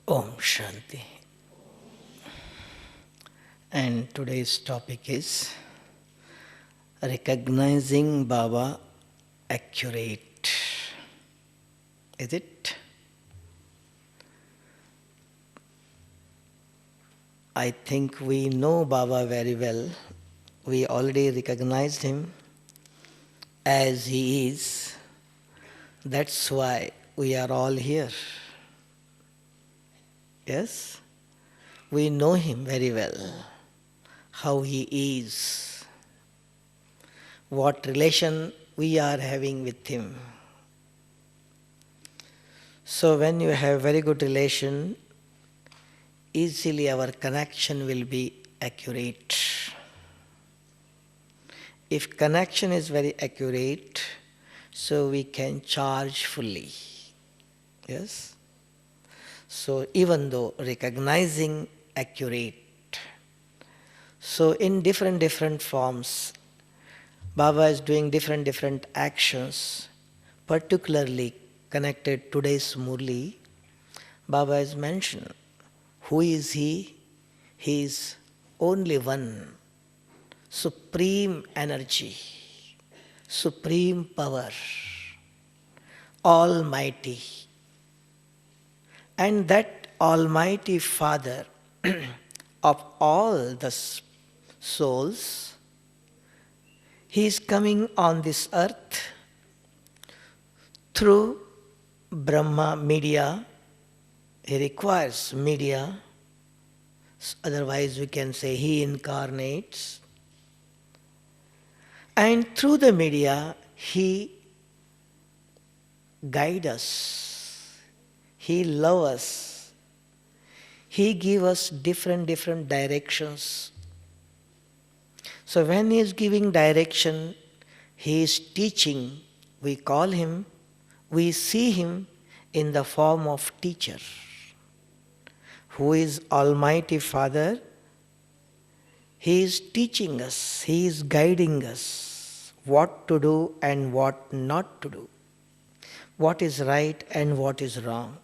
Om Shanti. And today's topic is recognizing Baba accurate. Is it? I think we know Baba very well. We already recognized him as he is. That's why we are all here. Yes? We know him very well. How he is. What relation we are having with him. So when you have very good relation, easily our connection will be accurate. If connection is very accurate, so we can charge fully. Yes? So even though recognizing accurate, so in different forms, Baba is doing different actions, particularly connected to today's Murli. Baba has mentioned, who is he? He is only one, supreme energy, supreme power, almighty. And that almighty Father of all the souls, he is coming on this earth through Brahma media. He requires media, otherwise we can say he incarnates. And through the media, he guides us. He loves us. He gives us different directions. So when he is giving direction, he is teaching. We call him, we see him in the form of teacher. Who is Almighty Father? He is teaching us, he is guiding us what to do and what not to do. What is right and what is wrong.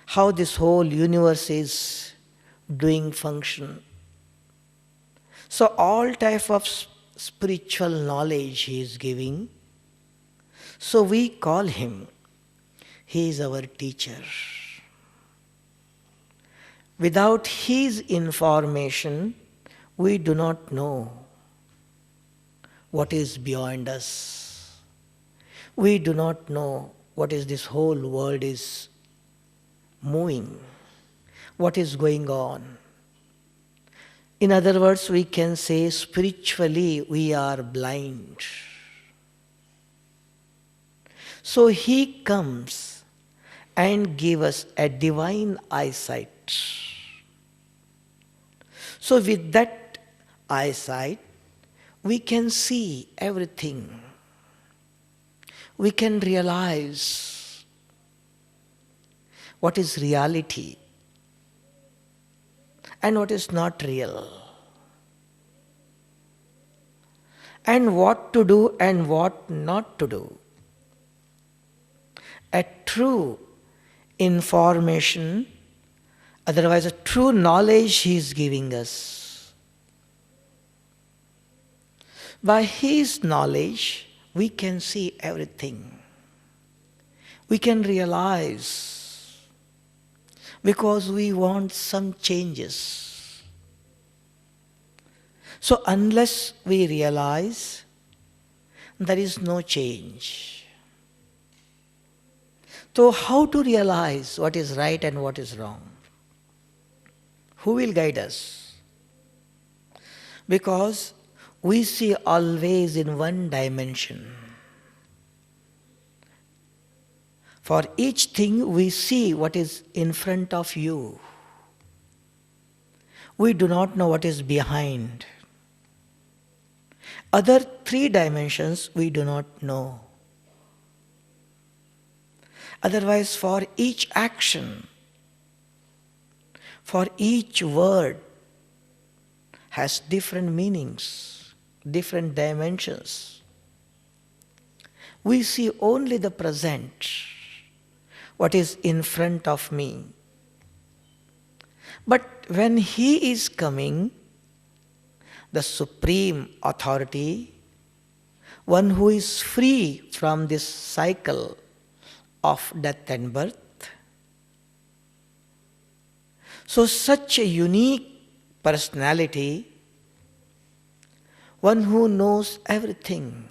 How this whole universe is doing function. So all type of spiritual knowledge he is giving. So we call him, he is our teacher. Without his information, we do not know what is beyond us. We do not know what is this whole world is moving, what is going on. In other words, we can say spiritually we are blind. So he comes and gives us a divine eyesight. So with that eyesight, we can see everything. We can realize what is reality and what is not real, and what to do and what not to do. A true information, otherwise a true knowledge he is giving us. By his knowledge, we can see everything. We can realize, because we want some changes. So unless we realize, there is no change. So how to realize what is right and what is wrong? Who will guide us? Because we see always in one dimension. For each thing we see what is in front of you. We do not know what is behind. Other three dimensions we do not know. Otherwise, for each action, for each word has different meanings, different dimensions. We see only the present, what is in front of me. But when He is coming, the supreme authority, one who is free from this cycle of death and birth, so such a unique personality, one who knows everything,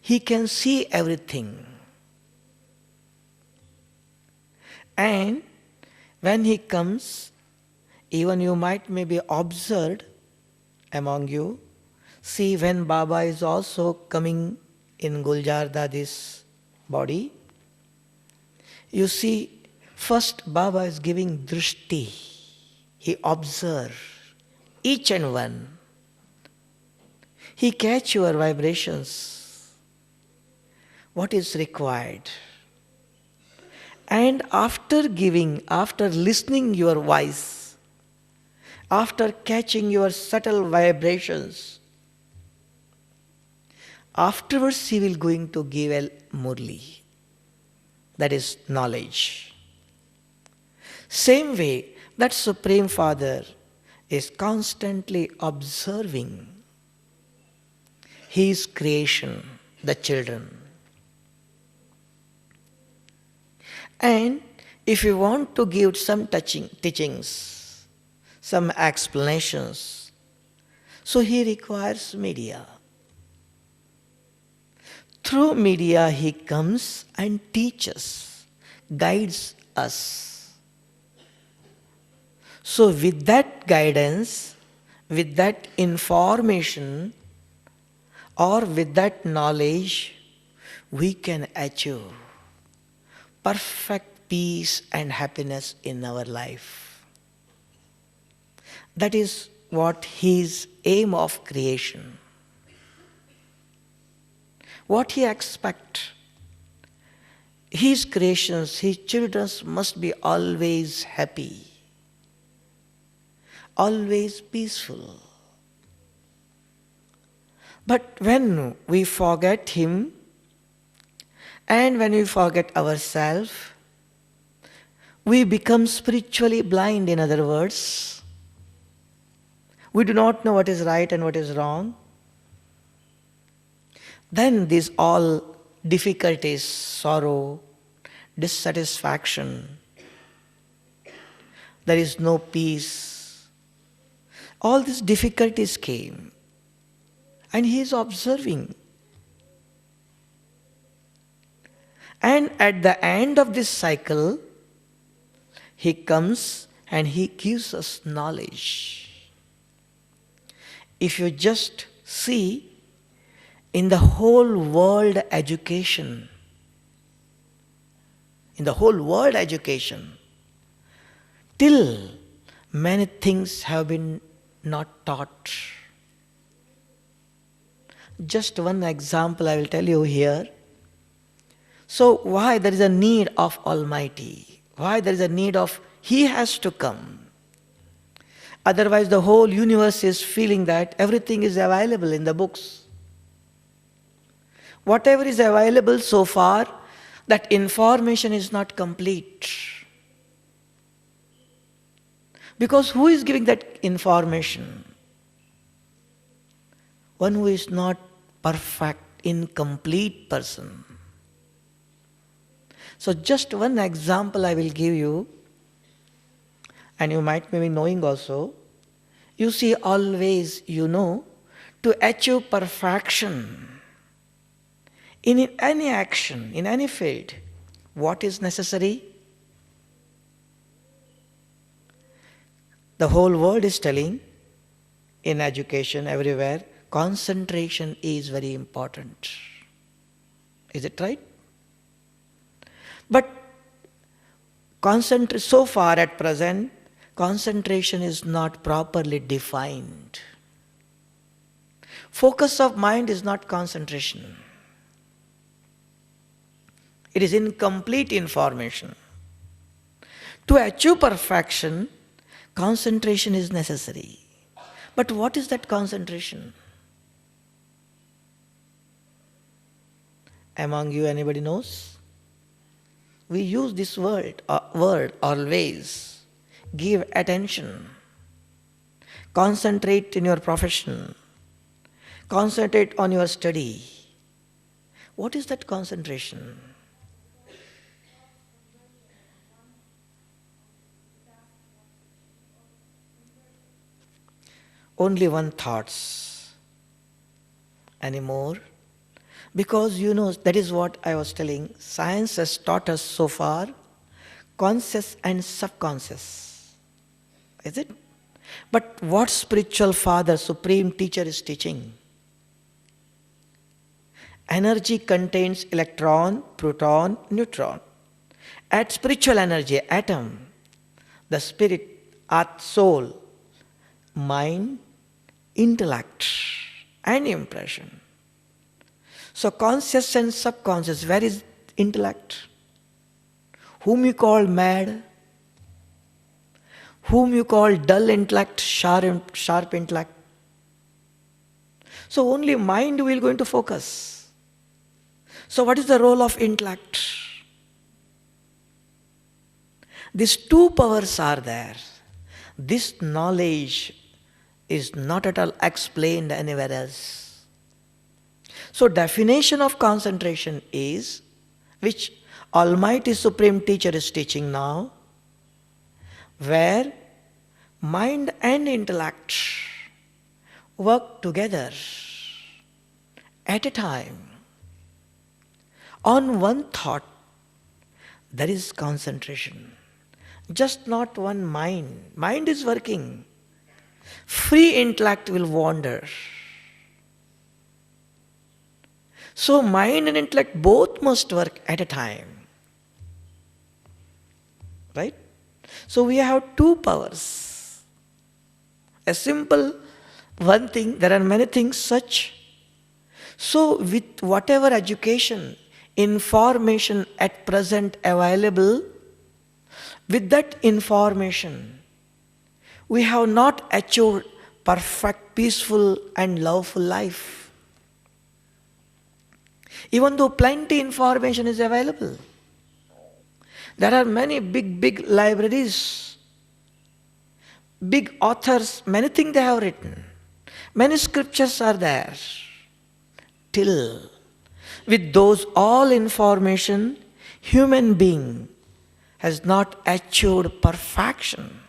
he can see everything. And when he comes, even you might maybe observed among you, see when Baba is also coming in Guljar Dadi's body, you see first Baba is giving drishti. He observes each and one. He catch your vibrations, what is required. And after giving, after listening your voice, after catching your subtle vibrations, afterwards he will going to give a murli. That is knowledge. Same way, that Supreme Father is constantly observing His creation, the children. And if you want to give some teachings, some explanations, so He requires media. Through media He comes and teaches, guides us. So with that guidance, with that information, or with that knowledge, we can achieve perfect peace and happiness in our life. That is what His aim of creation. What He expects. His creations, His children must be always happy, always peaceful. But when we forget Him, and when we forget ourselves, we become spiritually blind, in other words. We do not know what is right and what is wrong. Then these all difficulties, sorrow, dissatisfaction, there is no peace. All these difficulties came. And He is observing. And at the end of this cycle, He comes and He gives us knowledge. If you just see in the whole world education, till many things have been not taught. Just one example I will tell you here. So why there is a need of Almighty? Why there is a need of He has to come? Otherwise the whole universe is feeling that everything is available in the books. Whatever is available so far, that information is not complete. Because who is giving that information? One who is not perfect, incomplete person. So just one example I will give you, and you might be knowing also. You see, always to achieve perfection in any action, in any field, what is necessary? The whole world is telling, in education, everywhere, concentration is very important. Is it right? But so far at present, concentration is not properly defined. Focus of mind is not concentration. It is incomplete information. To achieve perfection, concentration is necessary. But what is that concentration? Among you, anybody knows? We use this word always. Give attention. Concentrate in your profession. Concentrate on your study. What is that concentration? Only one thoughts. Any more? Because that is what I was telling. Science has taught us so far conscious and subconscious. Is it? But what spiritual father, supreme teacher is teaching? Energy contains electron, proton, neutron. At spiritual energy, atom, the spirit, earth, soul, mind, intellect, and impression. So conscious and subconscious, where is intellect? Whom you call mad? Whom you call dull intellect, sharp intellect? So only mind will going to focus. So what is the role of intellect? These two powers are there. This knowledge is not at all explained anywhere else. So definition of concentration is, which Almighty Supreme Teacher is teaching now, where mind and intellect work together at a time on one thought. There is concentration. Just not one mind. Mind is working. Free intellect will wander. So mind and intellect both must work at a time. Right? So we have two powers. A simple one thing, there are many things such. So with whatever education, information at present available, with that information, we have not achieved perfect, peaceful and loveful life. Even though plenty information is available. There are many big libraries, big authors, many things they have written. Many scriptures are there. Till with those all information, human being has not achieved perfection.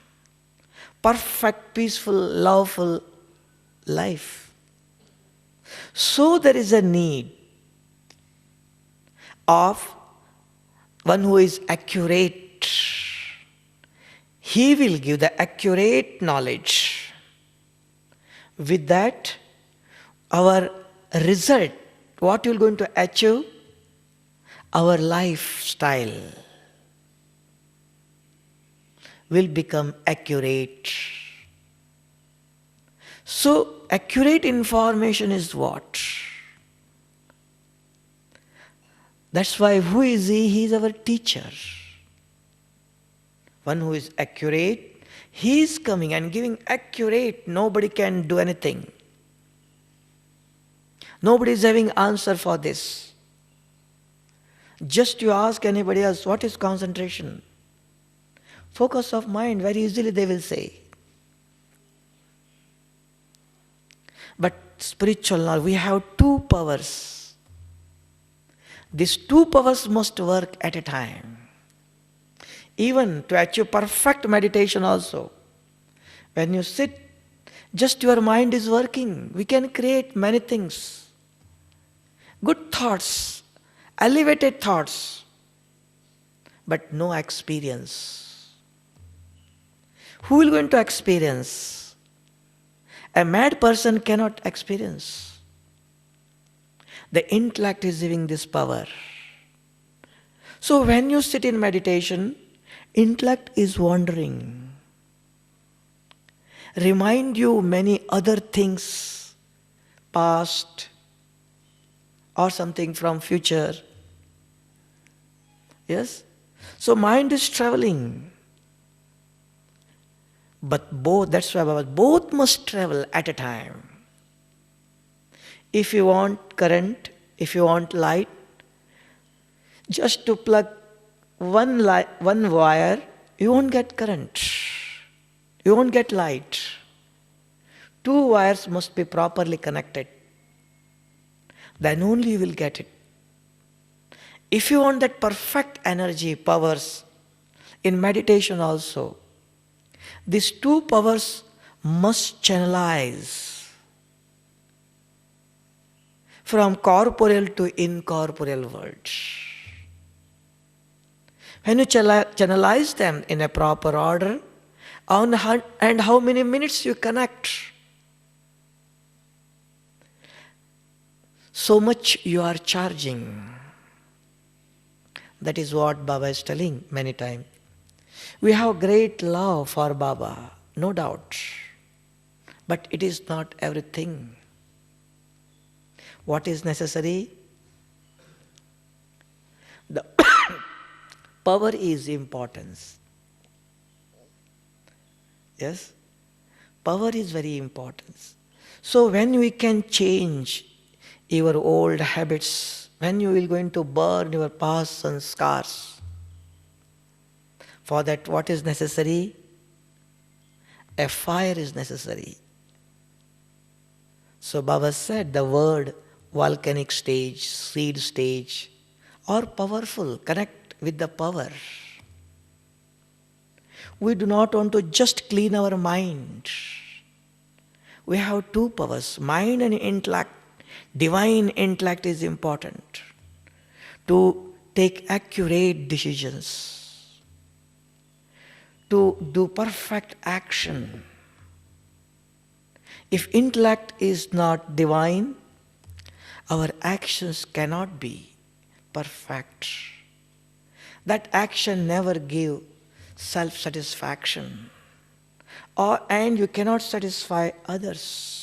Perfect, peaceful, loveful life. So there is a need of one who is accurate. He will give the accurate knowledge. With that, our result, what you are going to achieve? Our lifestyle will become accurate. So, accurate information is what? That's why who is he? He is our teacher. One who is accurate, he is coming and giving accurate. Nobody can do anything. Nobody is having answer for this. Just you ask anybody else, what is concentration? Focus of mind, very easily they will say. But spiritual knowledge, we have two powers. These two powers must work at a time. Even to achieve perfect meditation also. When you sit, just your mind is working. We can create many things. Good thoughts, elevated thoughts, but no experience. Who will going to experience? A mad person cannot experience. The intellect is giving this power. So when you sit in meditation, intellect is wandering. Remind you many other things, past or something from future. Yes? So mind is traveling. But both, that's why both must travel at a time. If you want current, if you want light, just to plug one wire, you won't get current. You won't get light. Two wires must be properly connected. Then only you will get it. If you want that perfect energy, powers, in meditation also, these two powers must channelize from corporeal to incorporeal world. When you channelize them in a proper order, and how many minutes you connect, so much you are charging. That is what Baba is telling many times. We have great love for Baba, no doubt. But it is not everything. What is necessary? The power is importance. Yes? Power is very important. So when we can change your old habits, when you will going to burn your past and scars, for that what is necessary? A fire is necessary. So Baba said the word volcanic stage, seed stage are powerful. Connect with the power. We do not want to just clean our mind. We have two powers, mind and intellect. Divine intellect is important to take accurate decisions, to do perfect action. If intellect is not divine, our actions cannot be perfect. That action never give self-satisfaction, and you cannot satisfy others.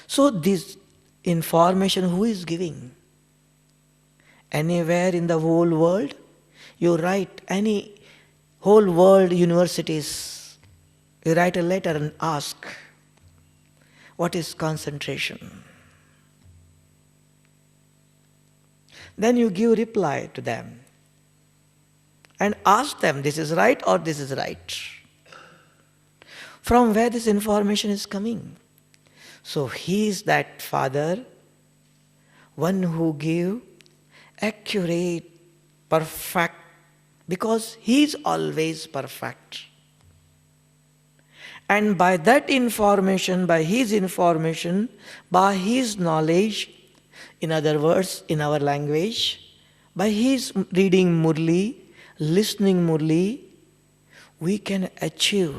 So this information who is giving? Anywhere in the whole world, you write any whole world universities, you write a letter and ask, what is concentration? Then you give reply to them and ask them, this is right or this is right. From where this information is coming? So he is that Father, one who give accurate, perfect, because he is always perfect. And by that information, by his information, by his knowledge, in other words, in our language, by his reading Murli, listening Murli, we can achieve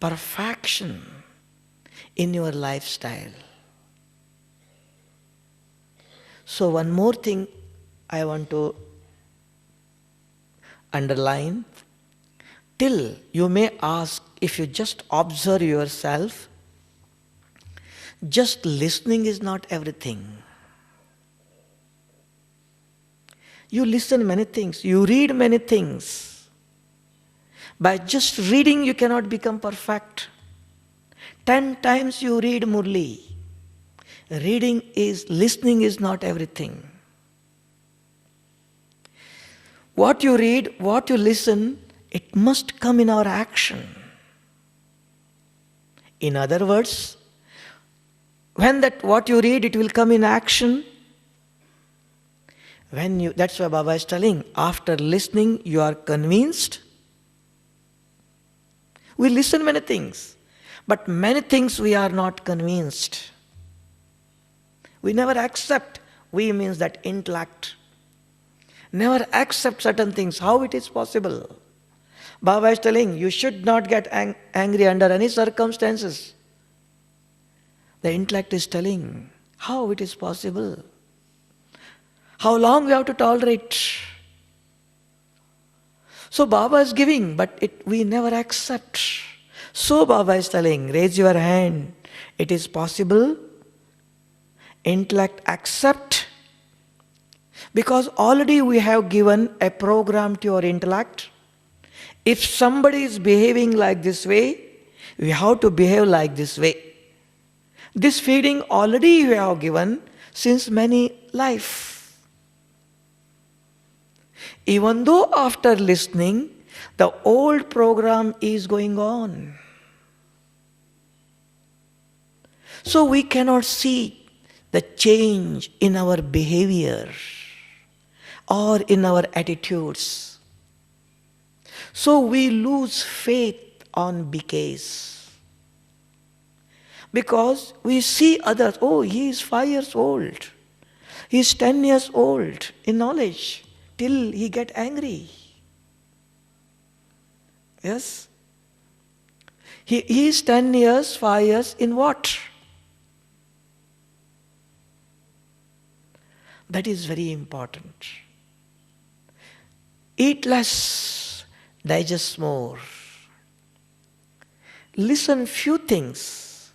perfection in your lifestyle. So one more thing I want to underline. Till you may ask, if you just observe yourself, just listening is not everything. You listen many things, you read many things. By just reading you cannot become perfect. 10 times you read Murli. Listening is not everything. What you read, what you listen, it must come in our action. In other words, when what you read, it will come in action. That's why Baba is telling, after listening, you are convinced. We listen many things, but many things we are not convinced. We never accept. We means that intellect. Never accept certain things. How it is possible? Baba is telling, you should not get angry under any circumstances. The intellect is telling, how it is possible? How long we have to tolerate? So Baba is giving, but we never accept. So Baba is telling, raise your hand. It is possible. Intellect accept. Because already we have given a program to your intellect. If somebody is behaving like this way, we have to behave like this way. This feeding already we have given since many life. Even though after listening, the old program is going on. So we cannot see the change in our behavior or in our attitudes. So we lose faith on BKs. Because we see others, oh, he is 5 years old. He is 10 years old in knowledge till he get angry. Yes? He is 10 years, 5 years in what? That is very important. Eat less, digest more. Listen few things.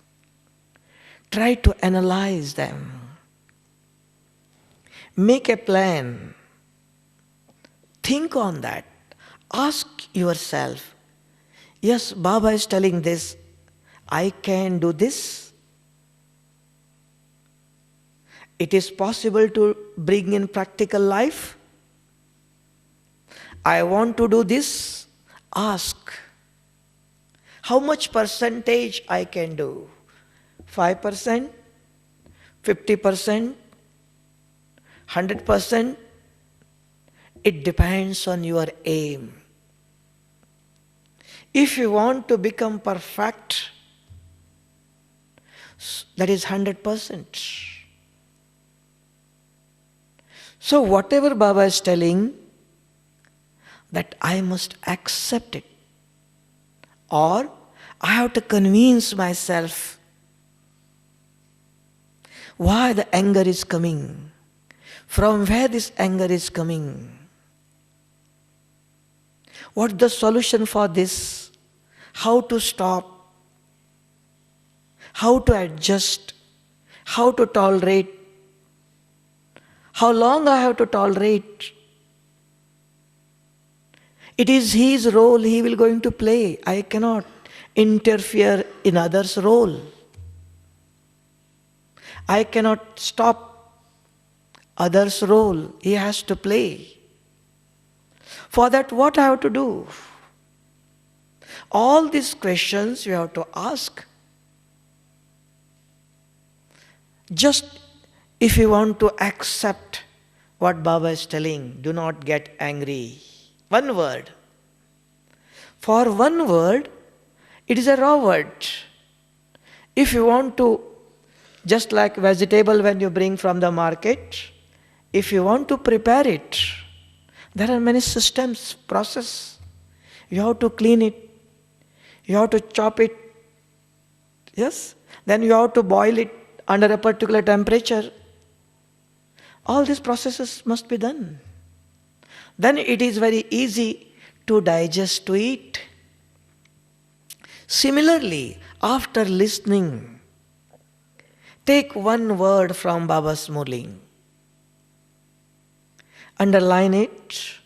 Try to analyze them. Make a plan. Think on that. Ask yourself, yes, Baba is telling this, I can do this. It is possible to bring in practical life. I want to do this. Ask. How much percentage I can do? 5%? 50%? 100%? It depends on your aim. If you want to become perfect, that is 100%. So whatever Baba is telling, that I must accept it. Or I have to convince myself why the anger is coming, from where this anger is coming. What's the solution for this? How to stop? How to adjust? How to tolerate? How long I have to tolerate? It is his role he will going to play. I cannot interfere in others' role. I cannot stop others' role. He has to play. For that, what I have to do? All these questions you have to ask. Just if you want to accept what Baba is telling, do not get angry. One word. For one word, it is a raw word. If you want to, just like vegetable when you bring from the market, if you want to prepare it, there are many systems, process. You have to clean it. You have to chop it. Yes? Then you have to boil it under a particular temperature. All these processes must be done. Then it is very easy to digest, to eat. Similarly, after listening, take one word from Baba's Murli. Underline it.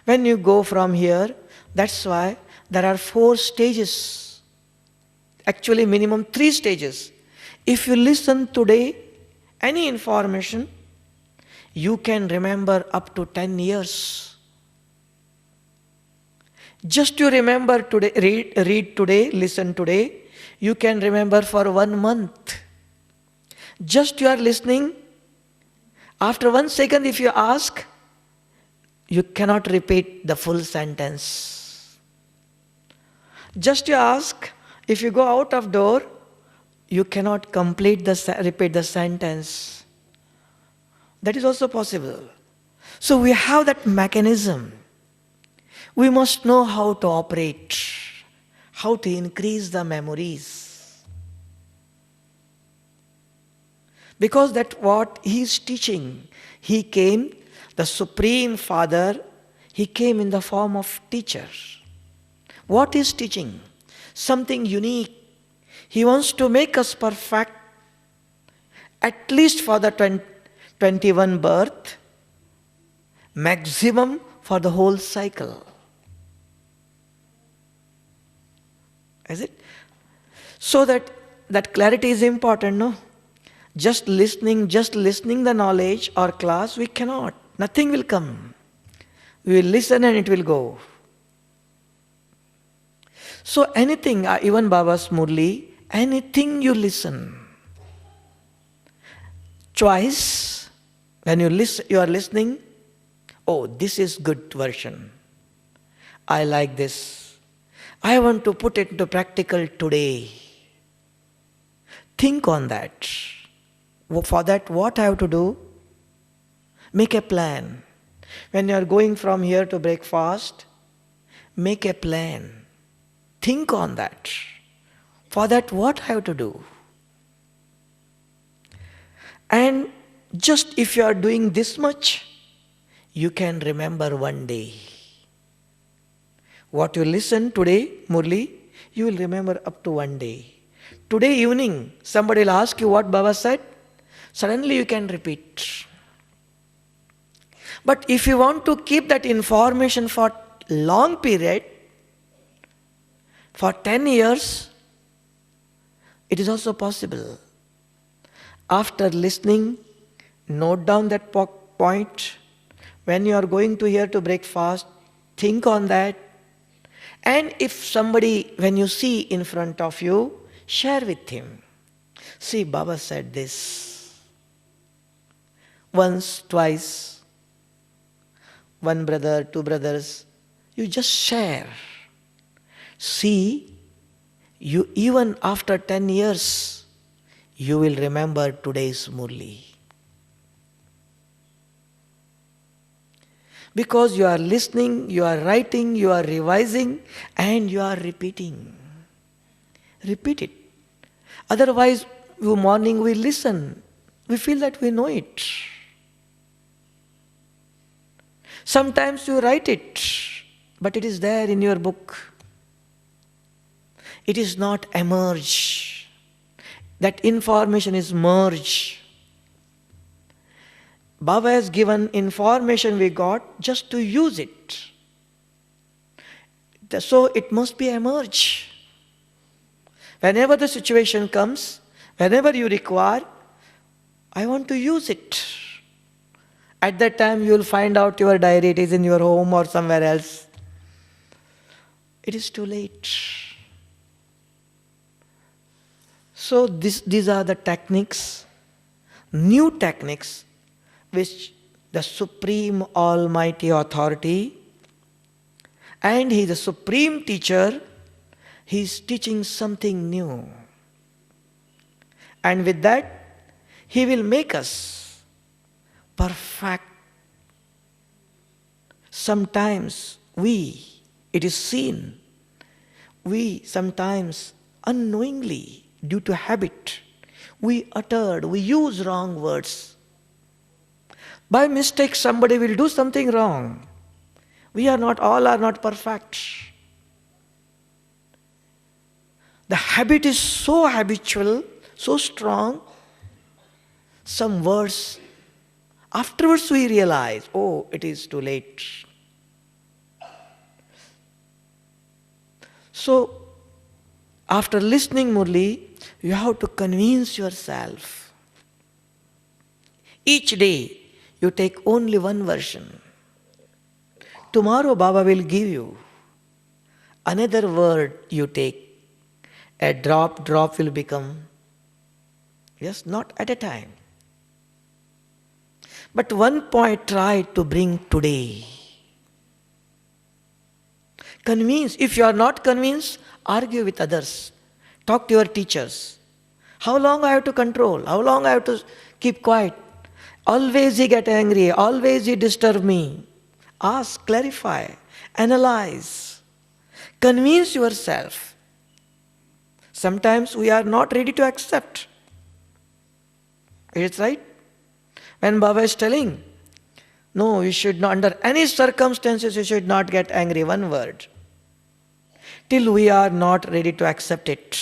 When you go from here, that's why there are 4 stages. Actually, minimum 3 stages. If you listen today, any information, you can remember up to 10 years. Just you remember today, read today, listen today, you can remember for 1 month. Just you are listening, after 1 second if you ask, you cannot repeat the full sentence. Just you ask, if you go out of door, you cannot repeat the sentence. That is also possible. So we have that mechanism. We must know how to operate, how to increase the memories. Because that's what he is teaching. He came, the Supreme Father, he came in the form of teacher. What is teaching? Something unique. He wants to make us perfect, at least for the 21 birth, maximum for the whole cycle. Is it? So that clarity is important, no? Just listening the knowledge or class, we cannot. Nothing will come. We will listen and it will go. So anything, even Baba's Murli, anything you listen. Twice, when you are listening, oh, this is good version. I like this. I want to put it into practical today. Think on that. For that, what I have to do? Make a plan. When you are going from here to breakfast, make a plan. Think on that. For that, what I have to do? And just if you are doing this much, you can remember one day. What you listen today, Murli, you will remember up to one day. Today evening, somebody will ask you what Baba said. Suddenly you can repeat. But if you want to keep that information for long period, for 10 years, it is also possible. After listening, note down that point. When you are going to here to breakfast, think on that. And if somebody, when you see in front of you, share with him. See, Baba said this. Once, twice, one brother, two brothers, you just share. See, you even after 10 years, you will remember today's Murli. Because you are listening, you are writing, you are revising, and you are repeating. Repeat it. Otherwise, morning we listen. We feel that we know it. Sometimes you write it, but it is there in your book. It is not emerge. That information is merge. Baba has given information we got just to use it. So it must be emerge. Whenever the situation comes, whenever you require, I want to use it. At that time you will find out your diary, it is in your home or somewhere else. It is too late. So these are the techniques, new techniques, which the Supreme Almighty Authority, and He is the Supreme Teacher, He is teaching something new. And with that, He will make us perfect. Sometimes it is seen, we sometimes unknowingly, due to habit, we use wrong words. By mistake, somebody will do something wrong. All are not perfect. The habit is so habitual, so strong. Some words, afterwards we realize, oh, it is too late. So, after listening Murli, you have to convince yourself. Each day, you take only one version. Tomorrow Baba will give you another word you take. A drop will become, yes, not at a time. But one point try to bring today. Convince. If you are not convinced, argue with others. Talk to your teachers. How long I have to control? How long I have to keep quiet? Always you get angry. Always you disturb me. Ask, clarify, analyze. Convince yourself. Sometimes we are not ready to accept. It's right? When Baba is telling, no, you should not, under any circumstances, you should not get angry. One word. Till we are not ready to accept it.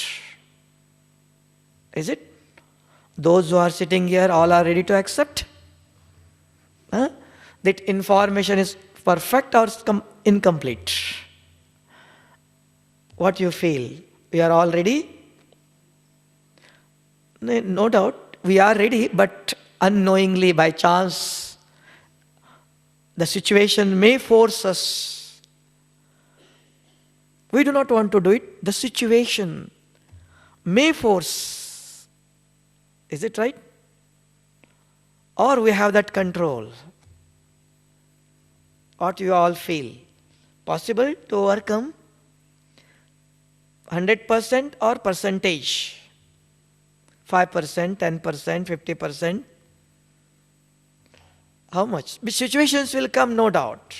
Is it? Those who are sitting here, all are ready to accept? That information is perfect or incomplete? What you feel? We are all ready? No doubt, we are ready, but unknowingly, by chance, The situation may force us. We do not want to do it. The situation may force. Is it right? Or we have that control. What you all feel? Possible to overcome? 100% or percentage? 5%, 10%, 50%? How much? Situations will come, no doubt.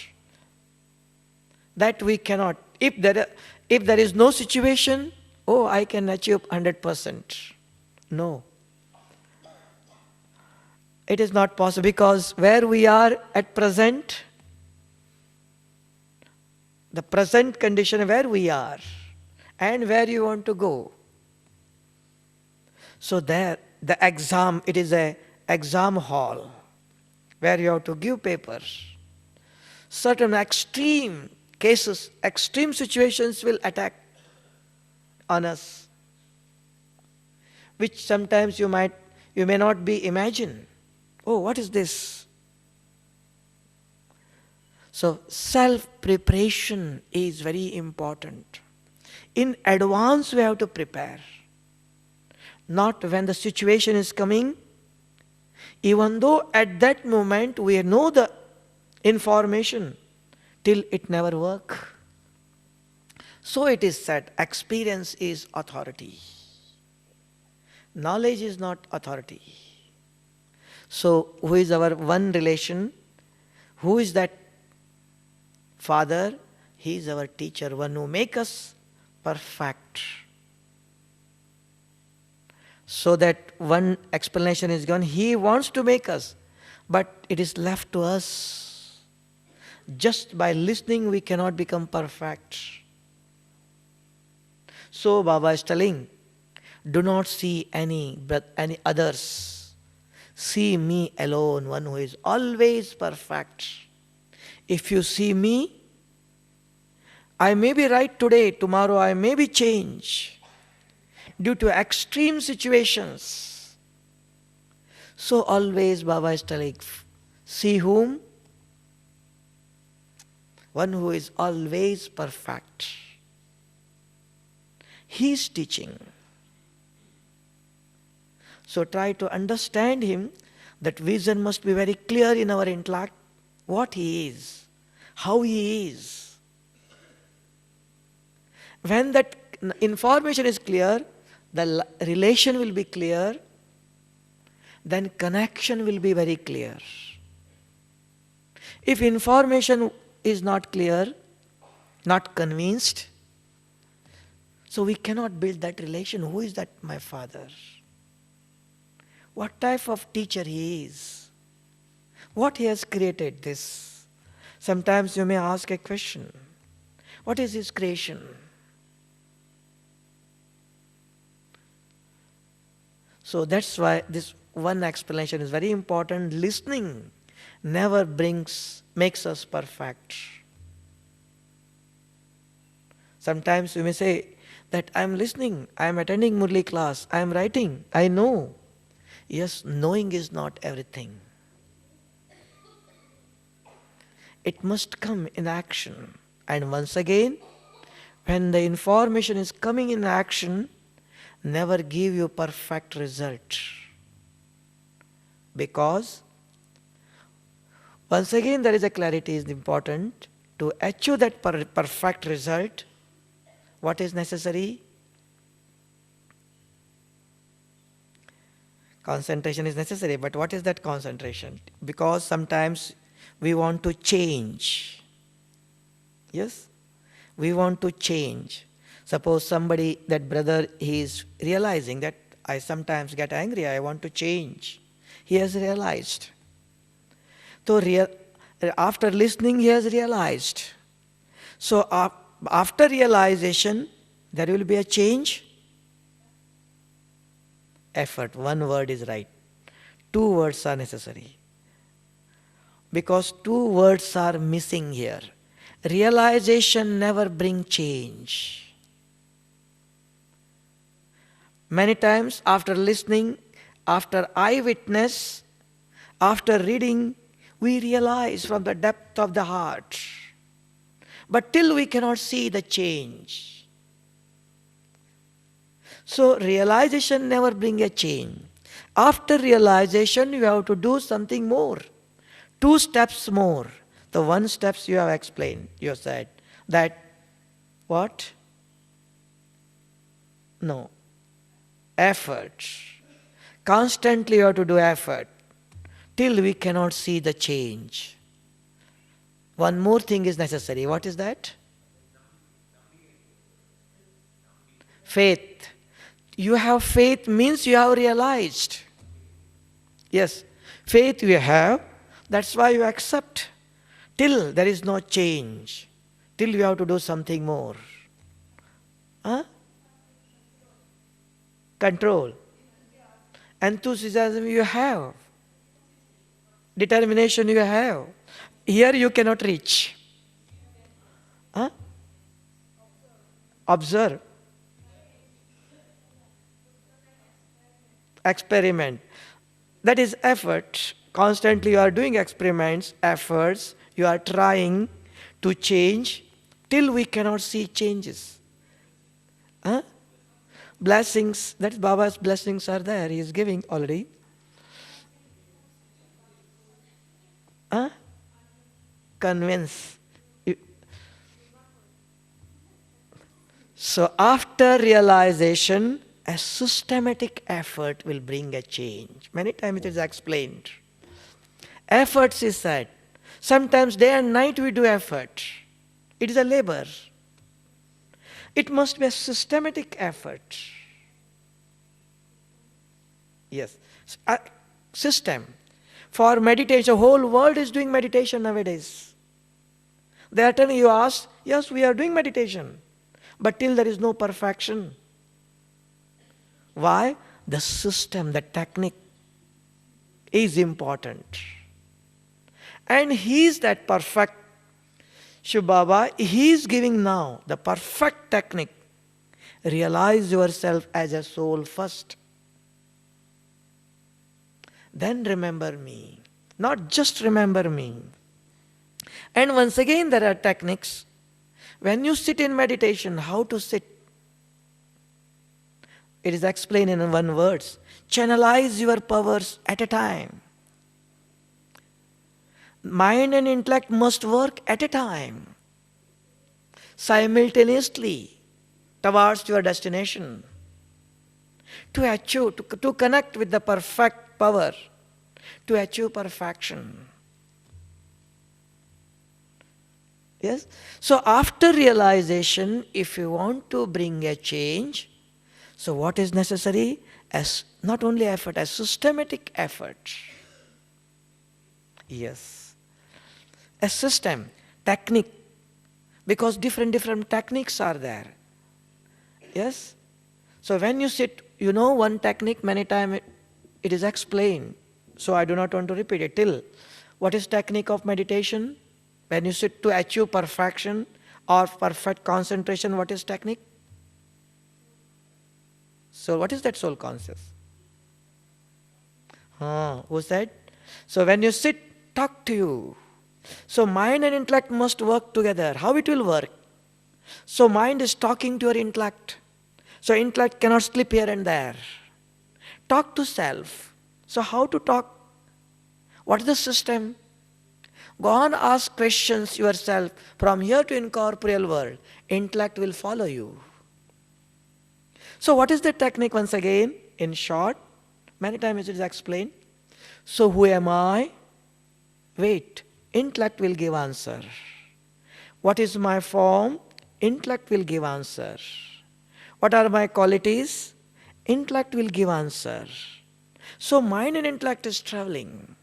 That we cannot. If there is no situation, oh, I can achieve 100%. No. It is not possible, because where we are at present, the present condition where we are and where you want to go. So there, the exam, it is a exam hall where you have to give papers. Certain extreme cases, extreme situations will attack on us, which sometimes you may not be imagine. Oh, what is this? So self-preparation is very important. In advance we have to prepare. Not when the situation is coming, even though at that moment we know the information, till it never works. So it is said, experience is authority. Knowledge is not authority. So who is our one relation? Who is that Father? He is our teacher, one who makes us perfect. So that one explanation is gone. He wants to make us, but it is left to us. Just by listening we cannot become perfect. So Baba is telling, do not see any others. See me alone, one who is always perfect. If you see me, I may be right today, tomorrow I may be changed due to extreme situations. So always Baba is telling, see whom? One who is always perfect. He is teaching. So try to understand him. That vision must be very clear in our intellect. What he is, how he is. When that information is clear, the relation will be clear, then connection will be very clear. If information is not clear, not convinced, so we cannot build that relation. Who is that my Father? What type of teacher he is? What he has created this? Sometimes you may ask a question. What is his creation? So that's why this one explanation is very important. Listening never makes us perfect. Sometimes you may say that I am listening, I am attending Murli class, I am writing, I know. Yes, knowing is not everything. It must come in action. And once again, when the information is coming in action, never give you perfect result. Because once again there is a clarity is important. To achieve that perfect result, what is necessary? Concentration is necessary, but what is that concentration? Because sometimes we want to change. Yes? We want to change. Suppose somebody, that brother, he is realizing that I sometimes get angry, I want to change. He has realized. So after listening, he has realized. So after realization, there will be a change. Effort, one word is right. 2 words are necessary. Because 2 words are missing here. Realization never brings change. Many times after listening, after eyewitness, after reading, We realize from the depth of the heart. But till we cannot see the change. So realization never brings a change. After realization, you have to do something more. 2 steps more. The 1 steps you have explained. You said that what? No. Effort. Constantly you have to do effort till we cannot see the change. One more thing is necessary. What is that? Faith. You have faith means you have realized. Yes, faith you have, that's why you accept. Till there is no change. Till you have to do something more. Huh? Control. Enthusiasm you have. Determination you have. Here you cannot reach. Huh? Observe. Experiment. That is effort. Constantly you are doing experiments, efforts. You are trying to change till we cannot see changes. Huh? Blessings, that Baba's blessings are there. He is giving already. Huh? Convince. So after realization, a systematic effort will bring a change. Many times it is explained. Efforts is said. Sometimes day and night we do effort. It is a labor. It must be a systematic effort. Yes. A system. For meditation, the whole world is doing meditation nowadays. They are telling you, ask, yes, we are doing meditation. But till there is no perfection. Why? The system, the technique is important. And he is that perfect. Shiv Baba, he is giving now the perfect technique. Realize yourself as a soul first. Then remember me. Not just remember me. And once again there are techniques. When you sit in meditation, how to sit? It is explained in one word. Channelize your powers at a time. Mind and intellect must work at a time, simultaneously, towards your destination. To achieve, to connect with the perfect power, to achieve perfection. Yes? So after realization, if you want to bring a change, so what is necessary? As not only effort, as systematic effort. Yes. A system, technique, because different techniques are there. Yes? So when you sit, you know one technique, many times it is explained. So I do not want to repeat it. Till, what is technique of meditation? When you sit to achieve perfection or perfect concentration, what is technique? So what is that soul conscious? Who said? So when you sit, talk to you. So mind and intellect must work together. How it will work? So mind is talking to your intellect. So intellect cannot slip here and there. Talk to self. So how to talk? What is the system? Go on, ask questions yourself. From here to incorporeal world, intellect will follow you. So what is the technique once again? In short, many times it is explained. So who am I? Wait. Intellect will give answer. What is my form? Intellect will give answer. What are my qualities? Intellect will give answer. So mind and intellect is traveling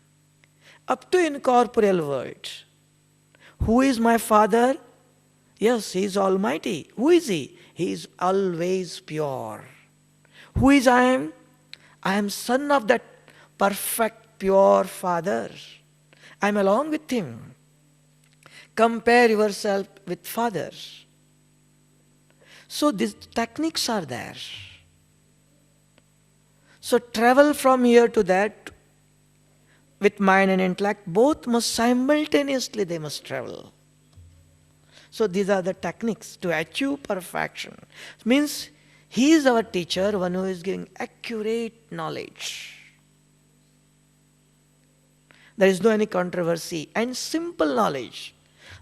up to incorporeal world. Who is my father? Yes, he is almighty. Who is he? He is always pure. Who is I am? I am son of that perfect pure father. I am along with him. Compare yourself with father. So these techniques are there. So travel from here to that. with mind and intellect, both must simultaneously, they must travel. So these are the techniques to achieve perfection. Means he is our teacher, one who is giving accurate knowledge. There is no any controversy and simple knowledge,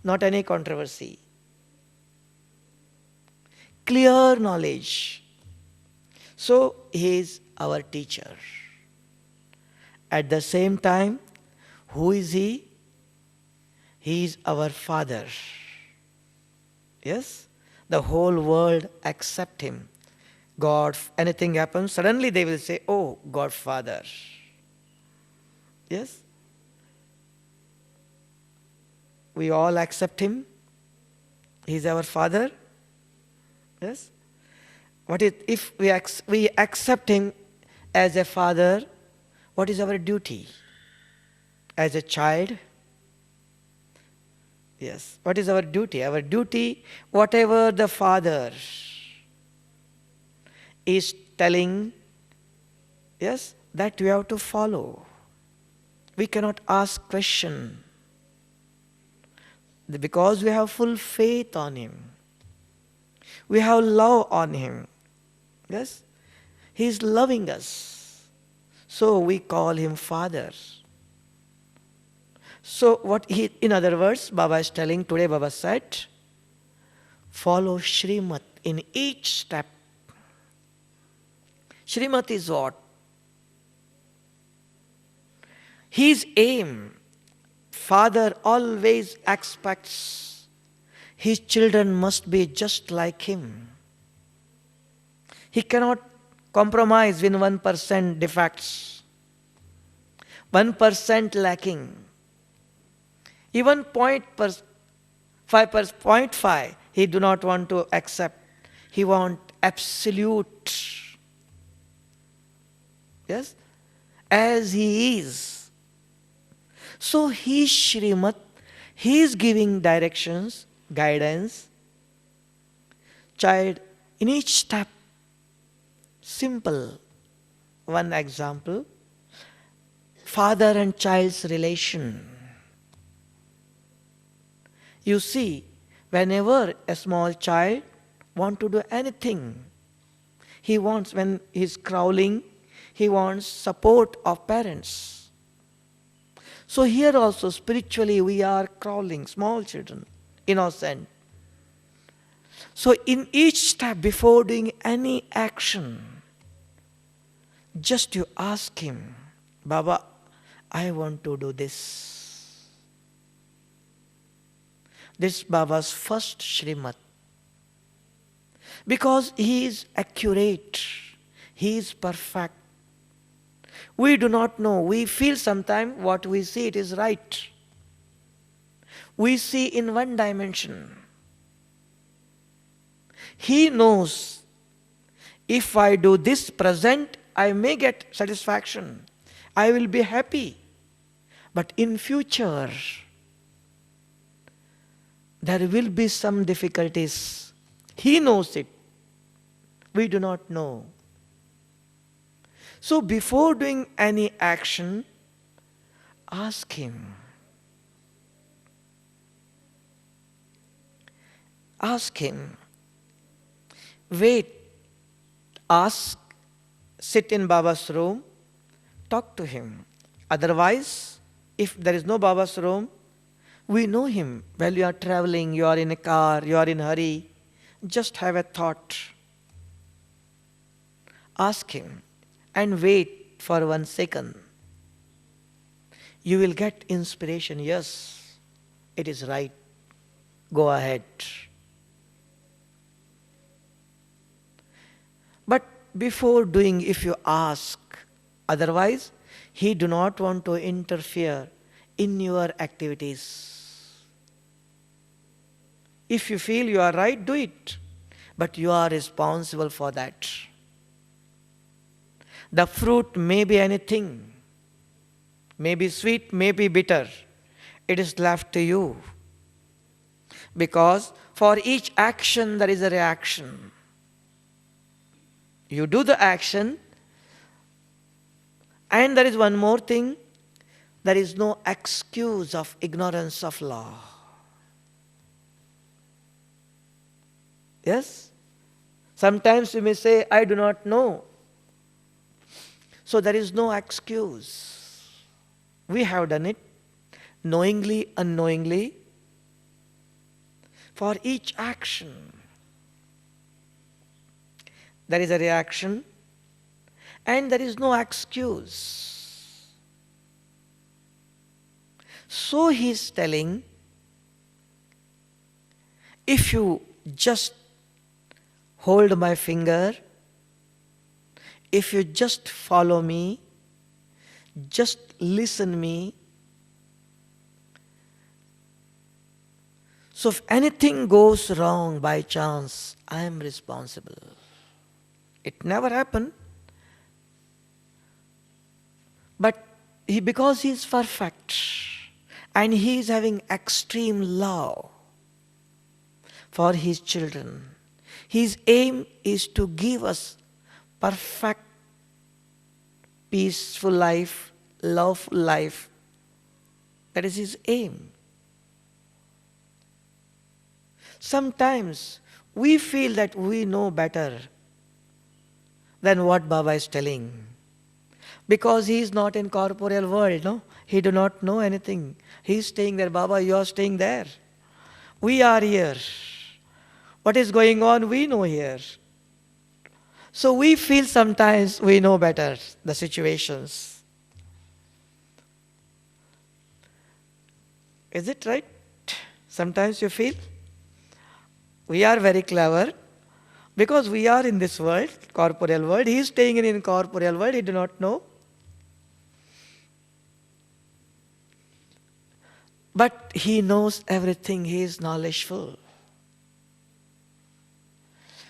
not any controversy. Clear knowledge. So he is our teacher. At the same time, who is he? He is our Father. Yes? The whole world accept him. God, anything happens, suddenly they will say, oh, God Father. Yes? We all accept him. He is our Father. Yes? What is, if we accept him as a father, what is our duty? As a child? Yes. What is our duty? Our duty, whatever the Father is telling, yes, that we have to follow. We cannot ask question. Because we have full faith on him. We have love on him. Yes? He is loving us. So we call him Father. So what he, in other words, Baba is telling, today Baba said, follow Srimat in each step. Srimat is what? His aim. Father always expects his children must be just like him. He cannot compromise with 1% defects, 1% lacking. Even 0.5, he do not want to accept. He want absolute. Yes? As he is. So he Shrimat, he is giving directions, guidance. Child, in each step, simple. One example, father and child's relation. You see, whenever a small child wants to do anything, he wants, when he is crawling, he wants support of parents. So here also spiritually we are crawling, small children, innocent. So in each step before doing any action, just you ask him, Baba, I want to do this. This is Baba's first Shrimat. Because he is accurate, he is perfect. We do not know. We feel sometimes what we see, it is right. We see in one dimension. He knows, if I do this present, I may get satisfaction. I will be happy. But in future, there will be some difficulties. He knows it. We do not know. So before doing any action, ask him. Ask him. Wait. Ask. Sit in Baba's room. Talk to him. Otherwise, if there is no Baba's room, we know him. While you are traveling, you are in a car, you are in a hurry, just have a thought. Ask him and wait for 1 second. You will get inspiration. Yes, it is right. Go ahead. But before doing, if you ask, otherwise, he do not want to interfere in your activities. If you feel you are right, do it. But you are responsible for that. The fruit may be anything. May be sweet, may be bitter. It is left to you. Because for each action there is a reaction. You do the action, and there is one more thing. There is no excuse of ignorance of law. Yes? Sometimes you may say, I do not know. So there is no excuse. We have done it knowingly, unknowingly, for each action. There is a reaction and there is no excuse. So he is telling, if you just hold my finger, if you just follow me, just listen me, so if anything goes wrong by chance, I am responsible. It never happened. But because he is perfect and he is having extreme love for his children, his aim is to give us perfect, peaceful life, loveful life. That is his aim. Sometimes we feel that we know better than what Baba is telling. Because he is not in corporeal world, no? He do not know anything. He is staying there. Baba, you are staying there. We are here. What is going on, we know here. So we feel sometimes we know better the situations. Is it right? Sometimes you feel we are very clever because we are in this world, corporeal world. He is staying in incorporeal world. He do not know. But he knows everything. He is knowledgeful.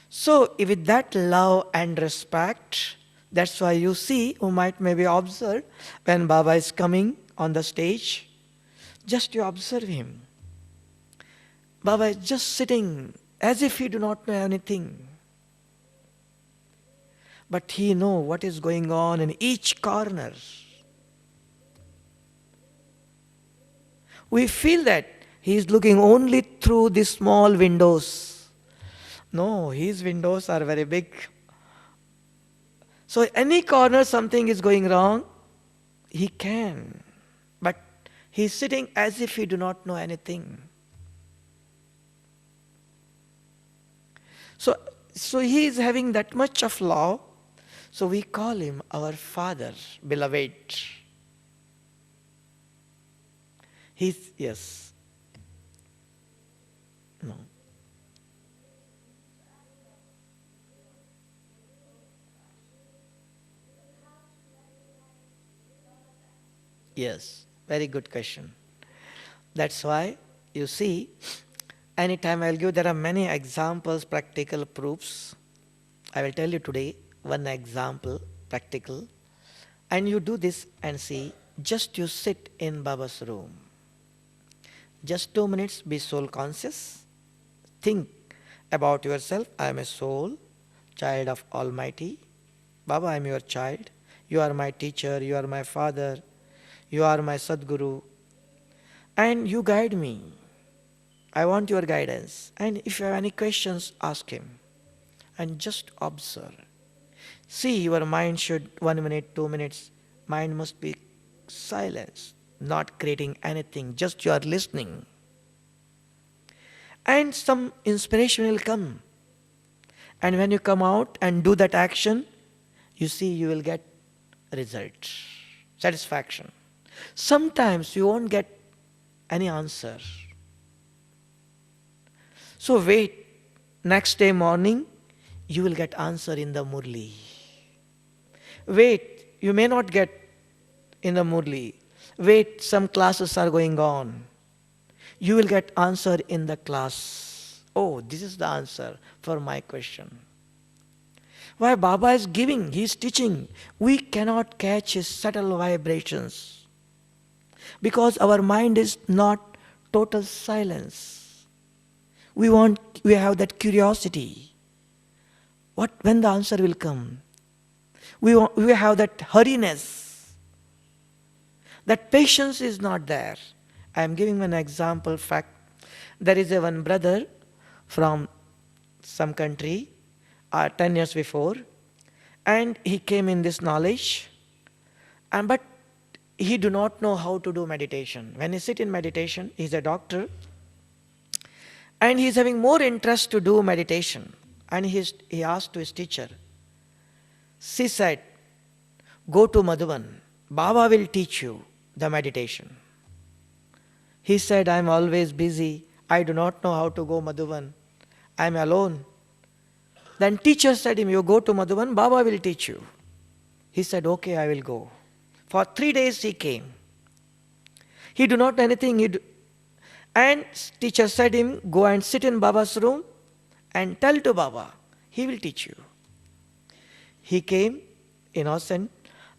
So with that love and respect, that's why you see, you might maybe observe when Baba is coming on the stage, just you observe him. Baba is just sitting as if he do not know anything. But he knows what is going on in each corner. We feel that he is looking only through these small windows. No, his windows are very big. So any corner something is going wrong, he can. But he is sitting as if he do not know anything. So he is having that much of love. So we call him our Father, beloved. He's, yes. No. Yes, very good question. That's why you see, anytime I'll give, there are many examples, practical proofs. I will tell you today one example, practical. And you do this and see, just you sit in Baba's room. Just 2 minutes, be soul conscious. Think about yourself. I am a soul, child of Almighty. Baba, I am your child. You are my teacher. You are my father. You are my Sadguru. And you guide me. I want your guidance. And if you have any questions, ask him. And just observe. See, your mind should 1 minute, 2 minutes. Mind must be silence, not creating anything. Just you are listening. And some inspiration will come. And when you come out and do that action, you see you will get result, satisfaction. Sometimes you won't get any answer. So wait, next day morning, you will get answer in the Murli. Wait, you may not get in the Murli. Wait, some classes are going on. You will get answer in the class. Oh, this is the answer for my question. Why Baba is giving, he is teaching. We cannot catch his subtle vibrations because our mind is not total silence. We have that curiosity. When the answer will come? We have that hurriness. That patience is not there. I am giving an example fact. There is a one brother from some country 10 years before, and he came in this knowledge, but he do not know how to do meditation. When he sit in meditation, he is a doctor, and he is having more interest to do meditation. And he asked to his teacher. She said, go to Madhuban. Baba will teach you the meditation. He said, I am always busy. I do not know how to go Madhuban. I am alone. Then teacher said him, you go to Madhuban, Baba will teach you. He said, okay, I will go. For 3 days he came. He do not know anything. And teacher said him, go and sit in Baba's room and tell to Baba. He will teach you. He came, innocent,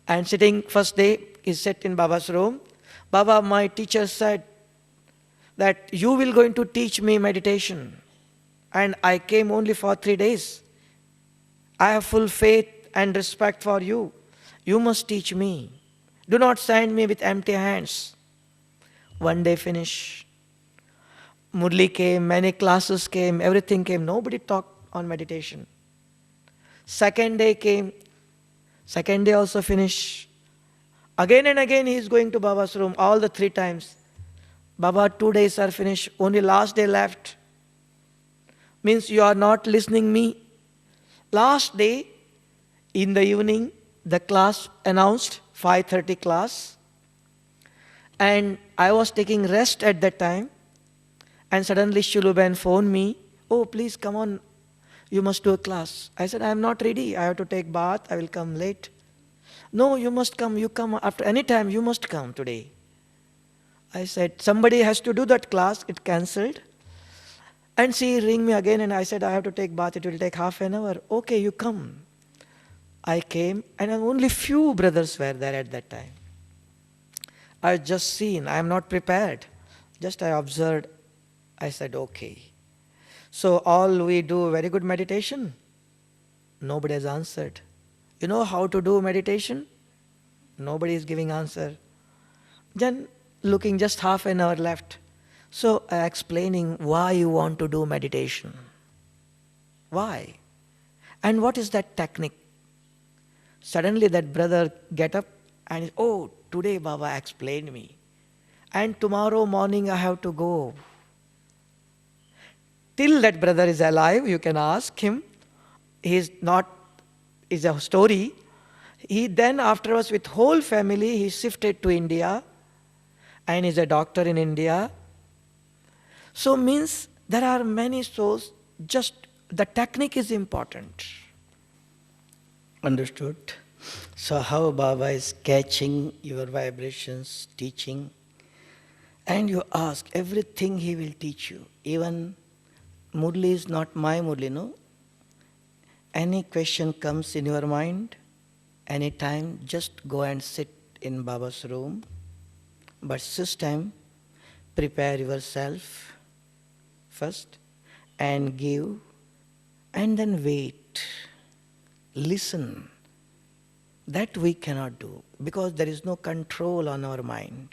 and sitting first day, he sat in Baba's room. Baba, my teacher said that you will going to teach me meditation. And I came only for 3 days. I have full faith and respect for you. You must teach me. Do not send me with empty hands. One day finish. Murli came, many classes came, everything came. Nobody talked on meditation. Second day came. Second day also finished. Again and again he is going to Baba's room, all the 3 times. Baba, 2 days are finished. Only last day left. Means you are not listening me. Last day, in the evening, the class announced 5:30 class. And I was taking rest at that time. And suddenly Shuluben phoned me. Oh, please come on. You must do a class. I said, I am not ready. I have to take bath. I will come late. No, you must come. You come after any time. You must come today. I said, somebody has to do that class. It cancelled. And she rang me again and I said, I have to take bath. It will take half an hour. Okay, you come. I came and only few brothers were there at that time. I just seen. I am not prepared. Just I observed. I said, okay. So all we do very good meditation. Nobody has answered. You know how to do meditation? Nobody is giving answer. Then looking just half an hour left. So explaining why you want to do meditation. Why? And what is that technique? Suddenly that brother get up and, oh, today Baba explained me. And tomorrow morning I have to go. Till that brother is alive, you can ask him. He is not, is a story. He then afterwards with whole family, he shifted to India and is a doctor in India. So means there are many souls, just the technique is important. Understood? So how Baba is catching your vibrations, teaching, and you ask, everything he will teach you. Even Murli is not my Murli, no? Any question comes in your mind, anytime, just go and sit in Baba's room. But this time, prepare yourself first and give and then wait. Listen. That we cannot do because there is no control on our mind.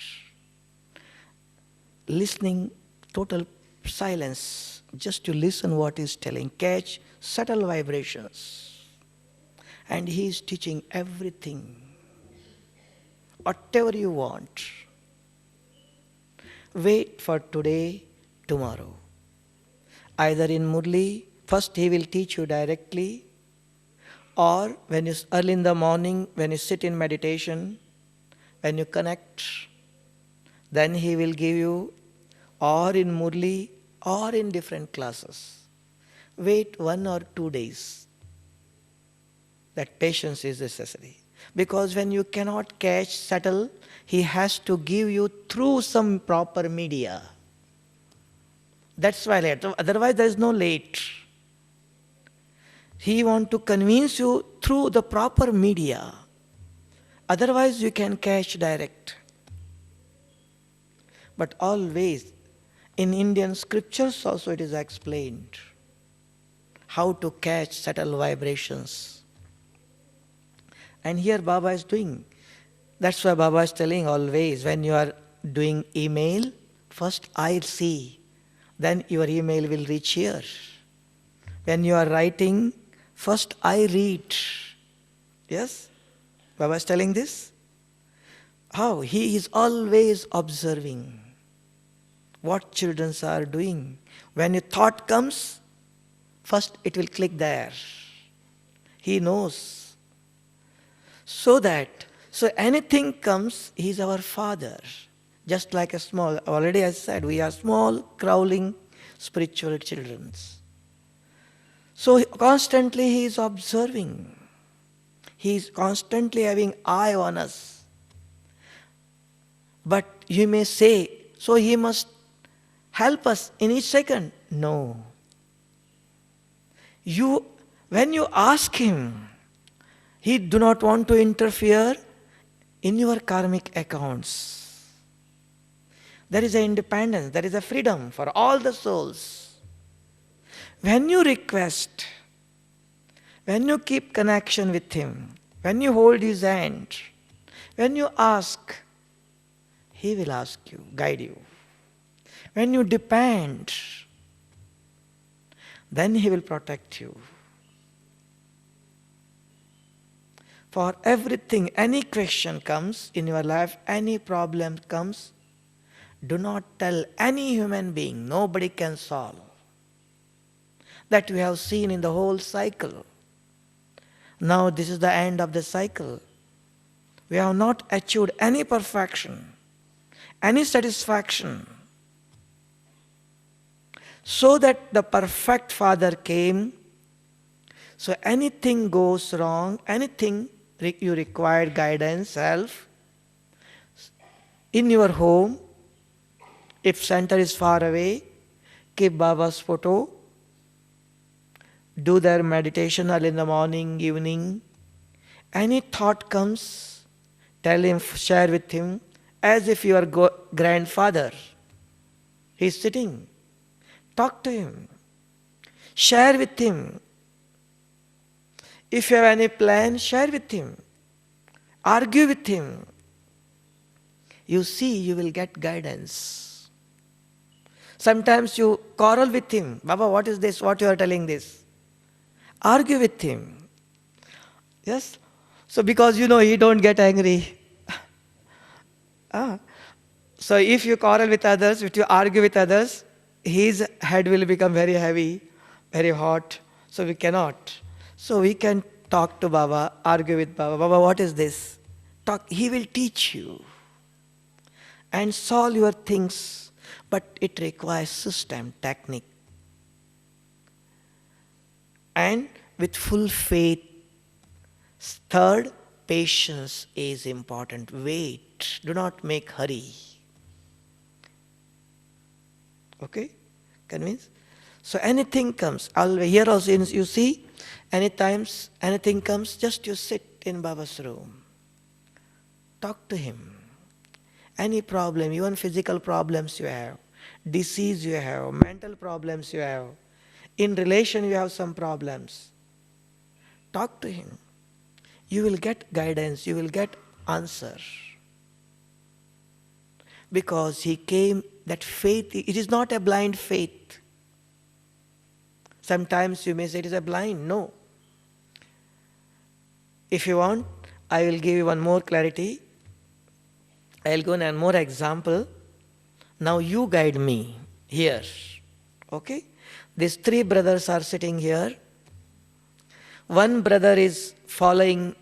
Listening, total silence, just to listen what he is telling, catch subtle vibrations. And he is teaching everything, whatever you want. Wait for today, tomorrow. Either in Murli, first he will teach you directly, or when it's early in the morning, when you sit in meditation, when you connect, then he will give you, or in Murli, or in different classes. Wait 1 or 2 days. That patience is necessary. Because when you cannot catch subtle, he has to give you through some proper media. That's why late. Otherwise there is no late. He wants to convince you through the proper media. Otherwise you can catch direct. But always, in Indian scriptures also it is explained how to catch subtle vibrations. And here Baba is doing. That's why Baba is telling always, when you are doing email, first I see, then your email will reach here. When you are writing, first I read. Yes? Baba is telling this. How? He is always observing what children are doing. When a thought comes, first it will click there. He knows. So anything comes, He is our Father. Just like a small, already I said, we are small, crawling, spiritual children. So constantly He is observing. He is constantly having eye on us. But you may say, so He must help us in each second. No. When you ask Him, He do not want to interfere in your karmic accounts. There is an independence, there is a freedom for all the souls. When you request, when you keep connection with Him, when you hold His hand, when you ask, He will ask you, guide you. When you depend, then He will protect you. For everything, any question comes in your life, any problem comes, do not tell any human being, nobody can solve. That we have seen in the whole cycle. Now this is the end of the cycle. We have not achieved any perfection, any satisfaction. So that the perfect Father came, so anything goes wrong, anything you require guidance, help, in your home, if center is far away, keep Baba's photo, do their meditation early in the morning, evening. Any thought comes, tell Him, share with Him, as if your grandfather. He is sitting. Talk to Him. Share with Him. If you have any plan, share with Him. Argue with Him. You see, you will get guidance. Sometimes you quarrel with Him. Baba, what is this? What you are telling this? Argue with Him. Yes? So because He don't get angry. So if you quarrel with others, if you argue with others, His head will become very heavy, very hot. So we cannot. So we can talk to Baba, argue with Baba. Baba, what is this? Talk. He will teach you and solve your things. But it requires system, technique. And with full faith. Third, patience is important. Wait. Do not make hurry. Okay? Convinced? So anything comes. Here also you see, anything comes, just you sit in Baba's room. Talk to Him. Any problem, even physical problems you have, disease you have, mental problems you have, in relation you have some problems. Talk to Him. You will get guidance, you will get answer. Because He came, that faith, it is not a blind faith. Sometimes you may say it is a blind. No. If you want, I will give you one more clarity. I will go on one more example. Now you guide me here. Okay? These three brothers are sitting here. One brother is following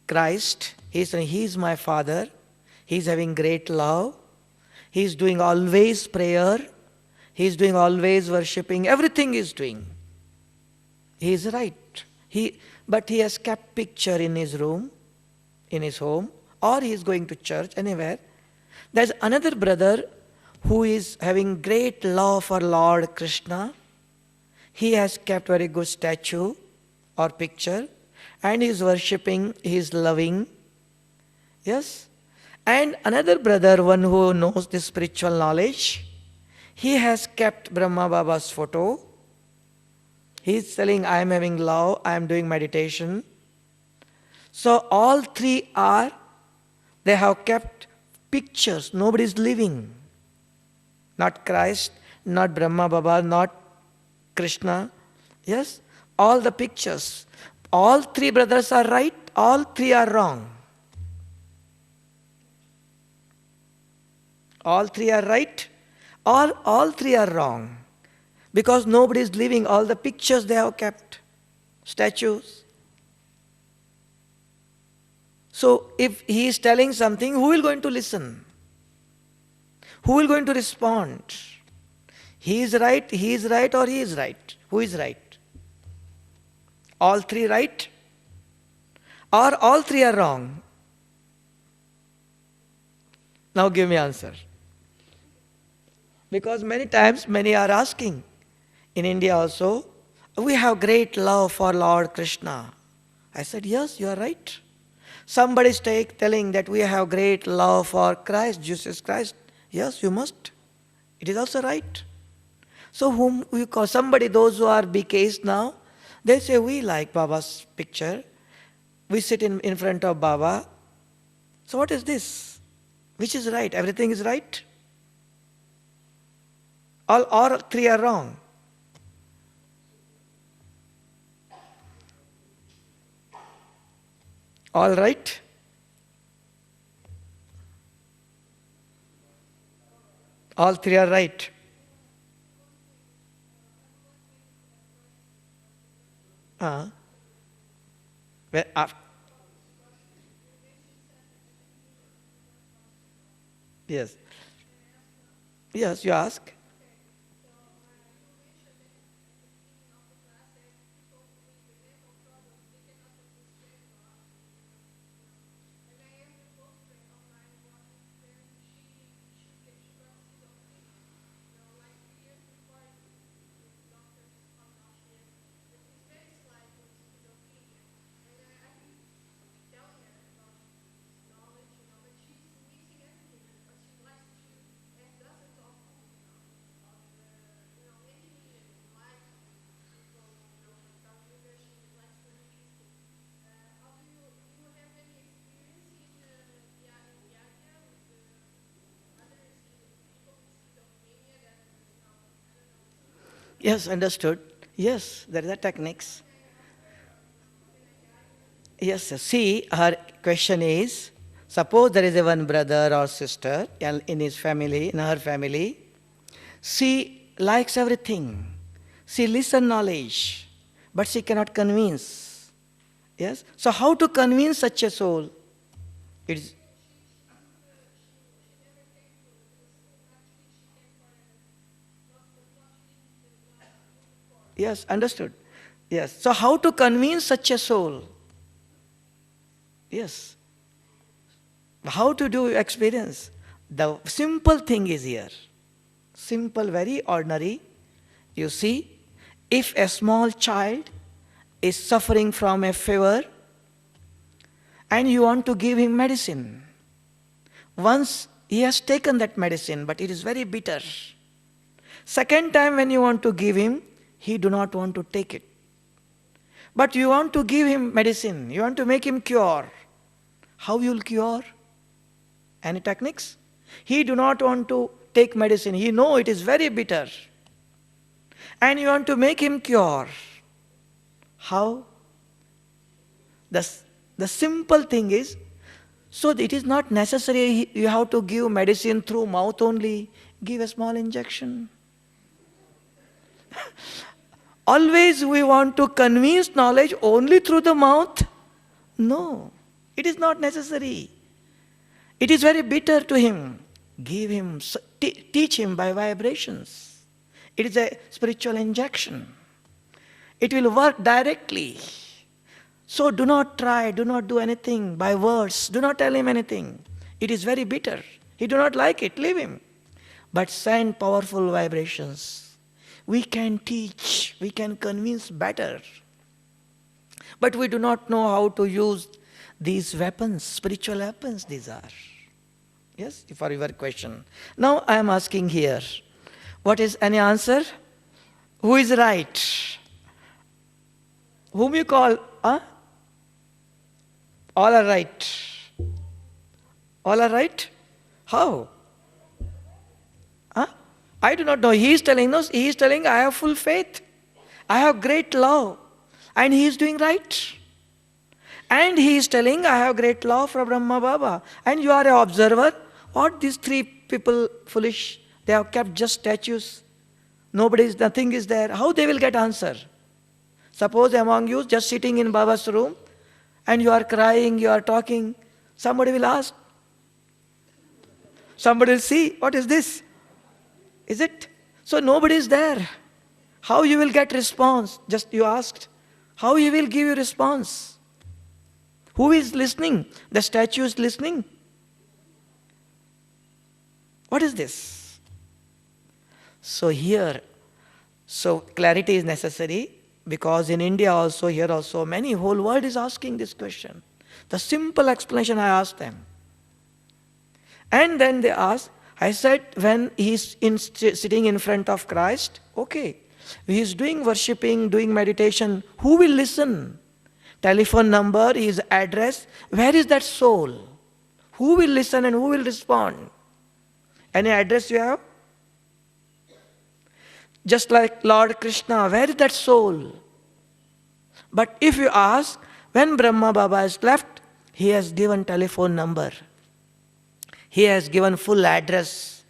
Christ. He is saying, He is my Father. He is having great love. He is doing always prayer. He is doing always worshipping. Everything he is doing. He is right. But he has kept picture in his room, in his home, or he is going to church, anywhere. There's another brother who is having great love for Lord Krishna. He has kept very good statue or picture, and he is worshipping, he is loving. Yes? And another brother, one who knows the spiritual knowledge, he has kept Brahma Baba's photo. He is telling, I am having love, I am doing meditation. So all three are, They have kept pictures. Nobody is living. Not Christ, not Brahma Baba, not Krishna. Yes? All the pictures. All three brothers are right, all three are wrong. All three are right, all three are wrong. Because nobody is living, all the pictures they have kept. Statues. So if he is telling something, who will going to listen? Who will going to respond? He is right, or he is right? Who is right? All three right? Or all three are wrong? Now give me answer. Because many times, many are asking, in India also, we have great love for Lord Krishna. I said, yes, you are right. Somebody is telling that we have great love for Christ, Jesus Christ. Yes, you must. It is also right. So whom we call somebody, those who are BKs now, they say, we like Baba's picture. We sit in front of Baba. So what is this? Which is right? Everything is right? All three are wrong. All right? All three are right. Well, yes. Yes, you ask. Yes, understood. Yes, there is a techniques. Yes, sir. See, her question is, suppose there is a one brother or sister in his family, in her family. She likes everything. She listens knowledge, but she cannot convince. Yes? So how to convince such a soul? It's, yes, understood. Yes. So how to convince such a soul? Yes. How to do experience? The simple thing is here. Simple, very ordinary. You see, if a small child is suffering from a fever and you want to give him medicine, once he has taken that medicine, but it is very bitter. Second time when you want to give him, he do not want to take it. But you want to give him medicine, you want to make him cure. How you will cure? Any techniques? He do not want to take medicine. He know it is very bitter. And you want to make him cure. How? The simple thing is, so it is not necessary you have to give medicine through mouth only. Give a small injection. Always we want to convince knowledge only through the mouth. No, it is not necessary. It is very bitter to him. Give him, teach him by vibrations. It is a spiritual injection. It will work directly. So do not try, do not do anything by words. Do not tell him anything. It is very bitter. He do not like it, leave him. But send powerful vibrations. We can teach, we can convince better. But we do not know how to use these weapons, spiritual weapons these are. Yes, for your question. Now I am asking here, what is any answer? Who is right? Whom you call? All are right. All are right? How? Huh? I do not know. He is telling us, he is telling, I have full faith. I have great love. And he is doing right. And he is telling, I have great love for Brahma Baba. And you are an observer. What these three people foolish? They have kept just statues. Nothing is there. How they will get answer? Suppose among you, just sitting in Baba's room, and you are crying, you are talking, somebody will ask. Somebody will see, what is this? Is it? So nobody is there. How you will get response? Just you asked. How you will give you response? Who is listening? The statue is listening. What is this? So here, clarity is necessary, because in India also, here also, many whole world is asking this question. The simple explanation I asked them. And then they asked, I said, when he is sitting in front of Christ, okay, he is doing worshipping, doing meditation, who will listen? Telephone number, his address, where is that soul? Who will listen and who will respond? Any address you have? Just like Lord Krishna, where is that soul? But if you ask, when Brahma Baba has left, he has given telephone number. He has given full address.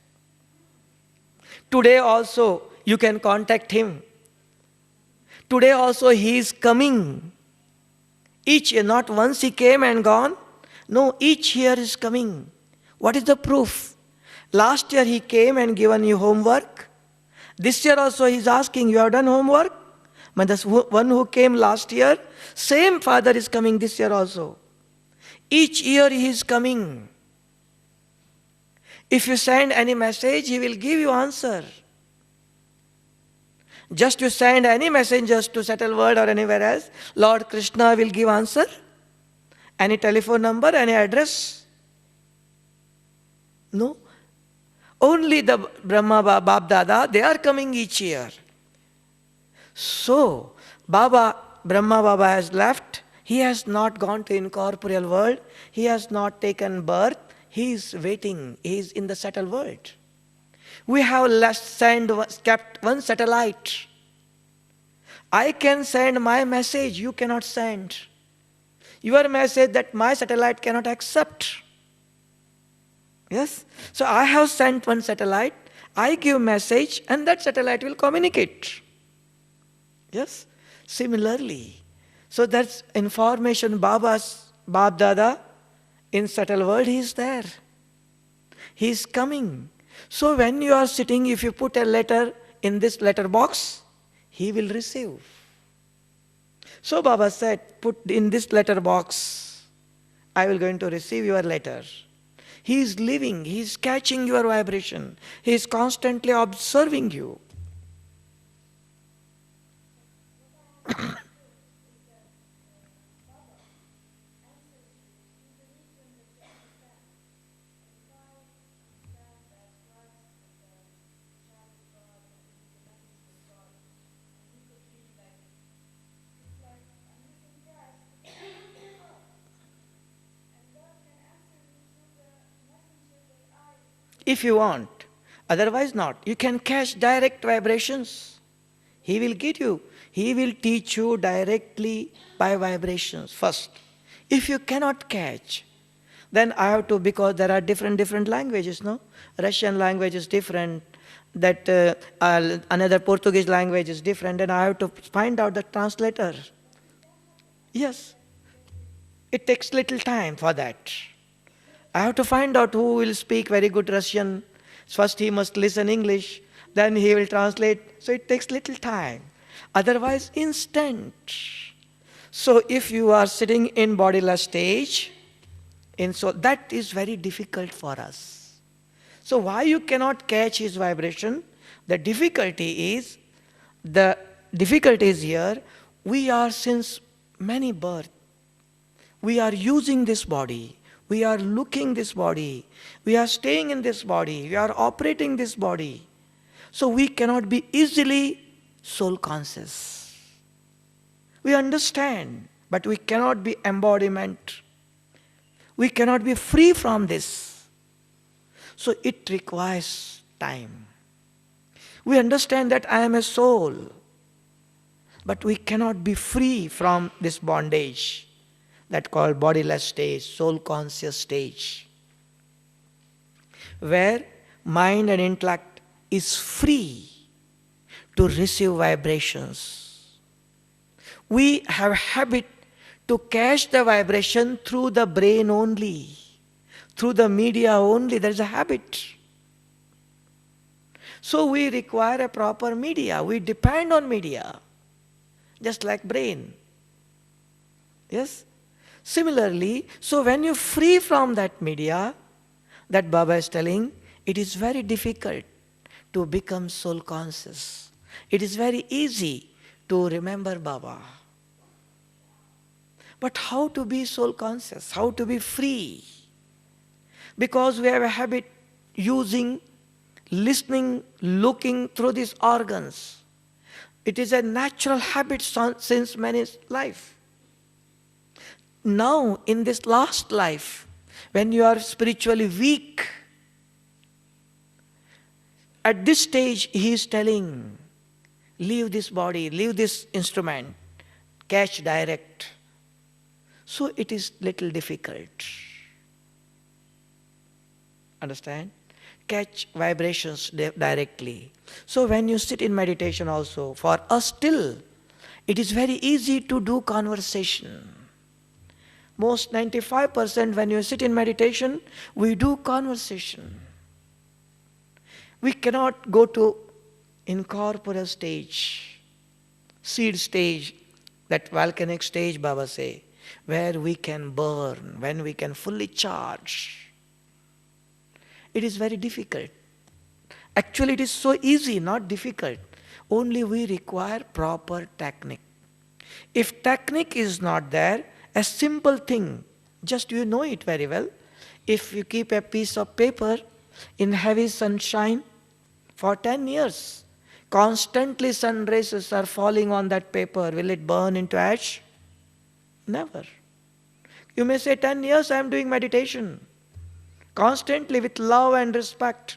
Today also, you can contact him. Today also he is coming. Each year, not once he came and gone. No, each year is coming. What is the proof? Last year he came and given you homework. This year also he is asking, you have done homework? But the one who came last year, same father is coming this year also. Each year he is coming. If you send any message, he will give you answer. Just you send any messengers to Settle World or anywhere else, Lord Krishna will give answer. Any telephone number, any address? No. Only the Brahma Bab Dada, they are coming each year. So, Brahma Baba has left. He has not gone to incorporeal world. He has not taken birth. He is waiting. He is in the settled world. We have kept one satellite. I can send my message, you cannot send. Your message that my satellite cannot accept. Yes? So I have sent one satellite, I give message, and that satellite will communicate. Yes? Similarly. So that's information Bab Dada, in subtle world he is there. He is coming. So when you are sitting, if you put a letter in this letter box, he will receive. So Baba said, put in this letter box, I will going to receive your letter. He is living, he is catching your vibration. He is constantly observing you. If you want, otherwise not. You can catch direct vibrations. He will get you. He will teach you directly by vibrations first. If you cannot catch, then I have to, because there are different languages, no? Russian language is different, that another Portuguese language is different, and I have to find out the translator. Yes. It takes little time for that. I have to find out who will speak very good Russian. First he must listen English, then he will translate. So it takes little time. Otherwise, instant. So if you are sitting in bodiless stage, so that is very difficult for us. So why you cannot catch his vibration? The difficulty is here, we are since many births, we are using this body. We are looking this body. We are staying in this body. We are operating this body. So we cannot be easily soul conscious. We understand, but we cannot be embodiment. We cannot be free from this. So it requires time. We understand that I am a soul, but we cannot be free from this bondage that called bodiless stage, soul conscious stage, where mind and intellect is free to receive vibrations. We have habit to catch the vibration through the brain only, through the media only. There is a habit. So we require a proper media. We depend on media, just like brain. Yes? Similarly, so when you free from that media, that Baba is telling, it is very difficult to become soul conscious. It is very easy to remember Baba. But how to be soul conscious? How to be free? Because we have a habit using, listening, looking through these organs. It is a natural habit since man's life. Now, in this last life, when you are spiritually weak, at this stage he is telling, leave this body, leave this instrument, catch direct. So it is little difficult. Understand? Catch vibrations directly. So when you sit in meditation also, for us still, it is very easy to do conversation. Most 95% when you sit in meditation, we do conversation. We cannot go to incorporeal stage, seed stage, that volcanic stage, Baba say, where we can burn, when we can fully charge. It is very difficult. Actually, it is so easy, not difficult. Only we require proper technique. If technique is not there, a simple thing, just you know it very well. If you keep a piece of paper in heavy sunshine for 10 years, constantly sun rays are falling on that paper, will it burn into ash? Never. You may say 10 years I am doing meditation, constantly with love and respect.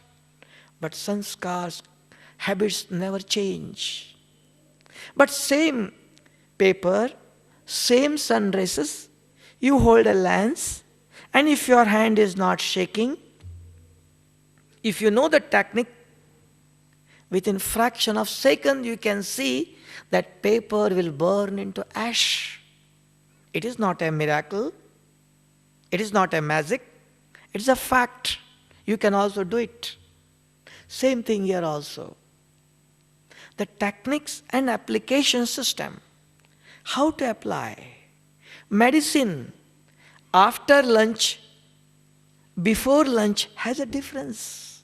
But sanskars, habits never change. But same paper, same sun rays, you hold a lens, and if your hand is not shaking, if you know the technique, within fraction of second you can see that paper will burn into ash. It is not a miracle. It is not a magic. It is a fact. You can also do it. Same thing here also. The techniques and application system. How to apply. Medicine after lunch, before lunch has a difference.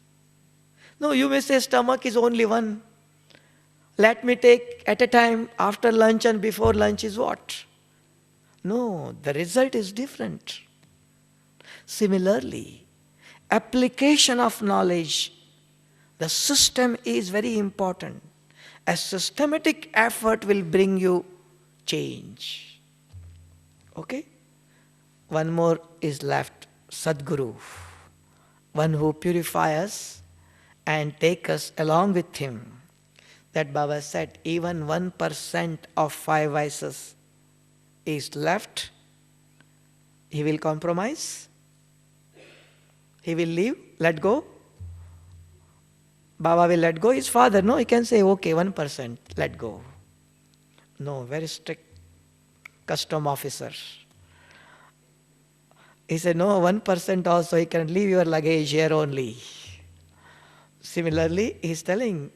No, you may say stomach is only one. Let me take at a time after lunch and before lunch is what? No, the result is different. Similarly, application of knowledge, the system is very important. A systematic effort will bring you change. Okay? One more is left, Sadguru, one who purifies us and take us along with him. That Baba said, even 1% of 5 vices is left, he will compromise, he will leave, let go. Baba will let go his father. No, he can say, okay, 1%, let go. No, very strict custom officer. He said, no, 1% also, he can leave your luggage here only. Similarly, he is telling,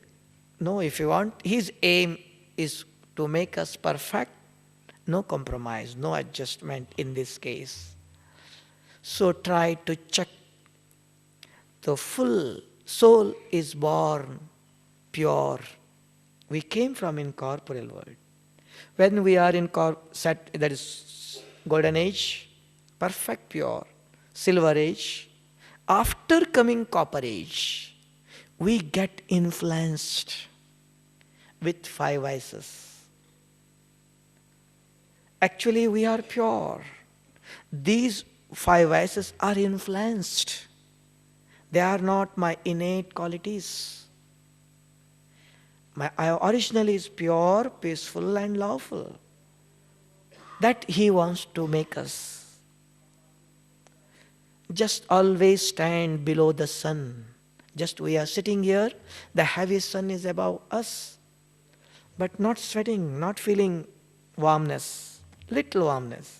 no, if you want, his aim is to make us perfect, no compromise, no adjustment in this case. So try to check. The full soul is born pure. We came from incorporeal world. When we are in that is golden age, perfect pure, silver age. After coming copper age, we get influenced with 5 vices. Actually, we are pure. These 5 vices are influenced. They are not my innate qualities. I originally is pure, peaceful and lawful. That He wants to make us. Just always stand below the sun. Just we are sitting here, the heavy sun is above us, but not sweating, not feeling warmness, little warmness,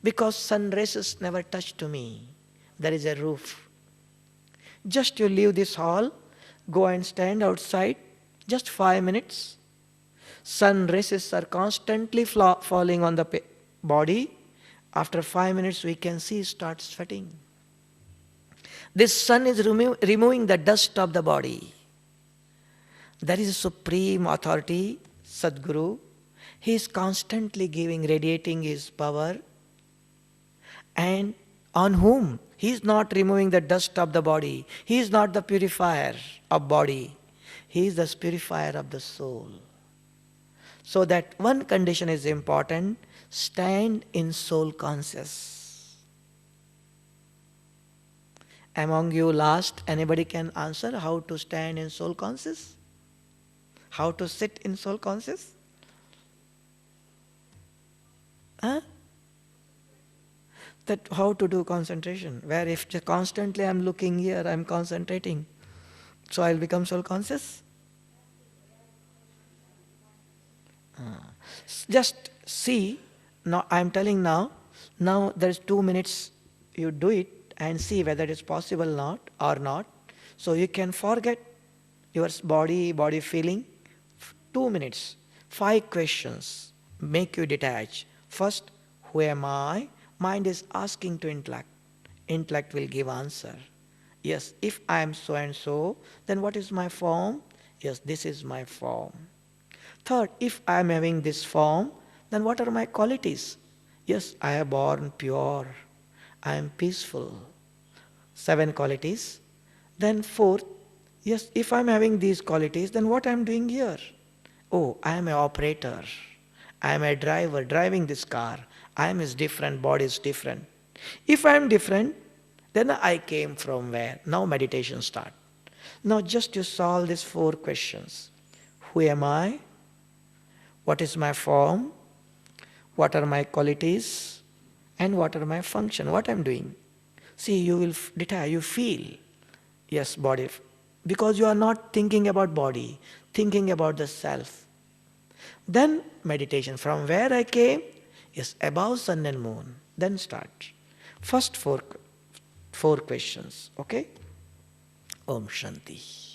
because sun rays never touch to me. There is a roof. Just you leave this hall, go and stand outside, just 5 minutes. Sun rays are constantly falling on the body. After 5 minutes we can see start sweating. This sun is removing the dust of the body. There is a supreme authority, Sadguru. He is constantly giving, radiating his power. And on whom? He is not removing the dust of the body. He is not the purifier of body. He is the purifier of the soul. So that one condition is important, stand in soul conscious. Among you last, anybody can answer how to stand in soul conscious? How to sit in soul conscious? Huh? That how to do concentration, where if constantly I'm looking here, I'm concentrating, so I'll become soul conscious? Just see, now I'm telling now there's 2 minutes, you do it and see whether it's possible or not. So you can forget your body feeling. 2 minutes, 5 questions, make you detach. First, who am I? Mind is asking to intellect. Intellect will give answer. Yes, if I am so and so, then what is my form? Yes, this is my form. Third, if I am having this form, then what are my qualities? Yes, I am born pure. I am peaceful. 7 qualities. Then fourth, yes, if I am having these qualities, then what I am doing here? Oh, I am an operator. I am a driver driving this car. I am is different, body is different. If I am different, then I came from where? Now meditation start. Now just you solve these 4 questions. Who am I? What is my form? What are my qualities? And what are my function? What I am doing? See, you will detach, you feel. Yes, body. Because you are not thinking about body, thinking about the self. Then meditation. From where I came? Yes, above sun and moon. Then start. First four questions. Okay? Om Shanti.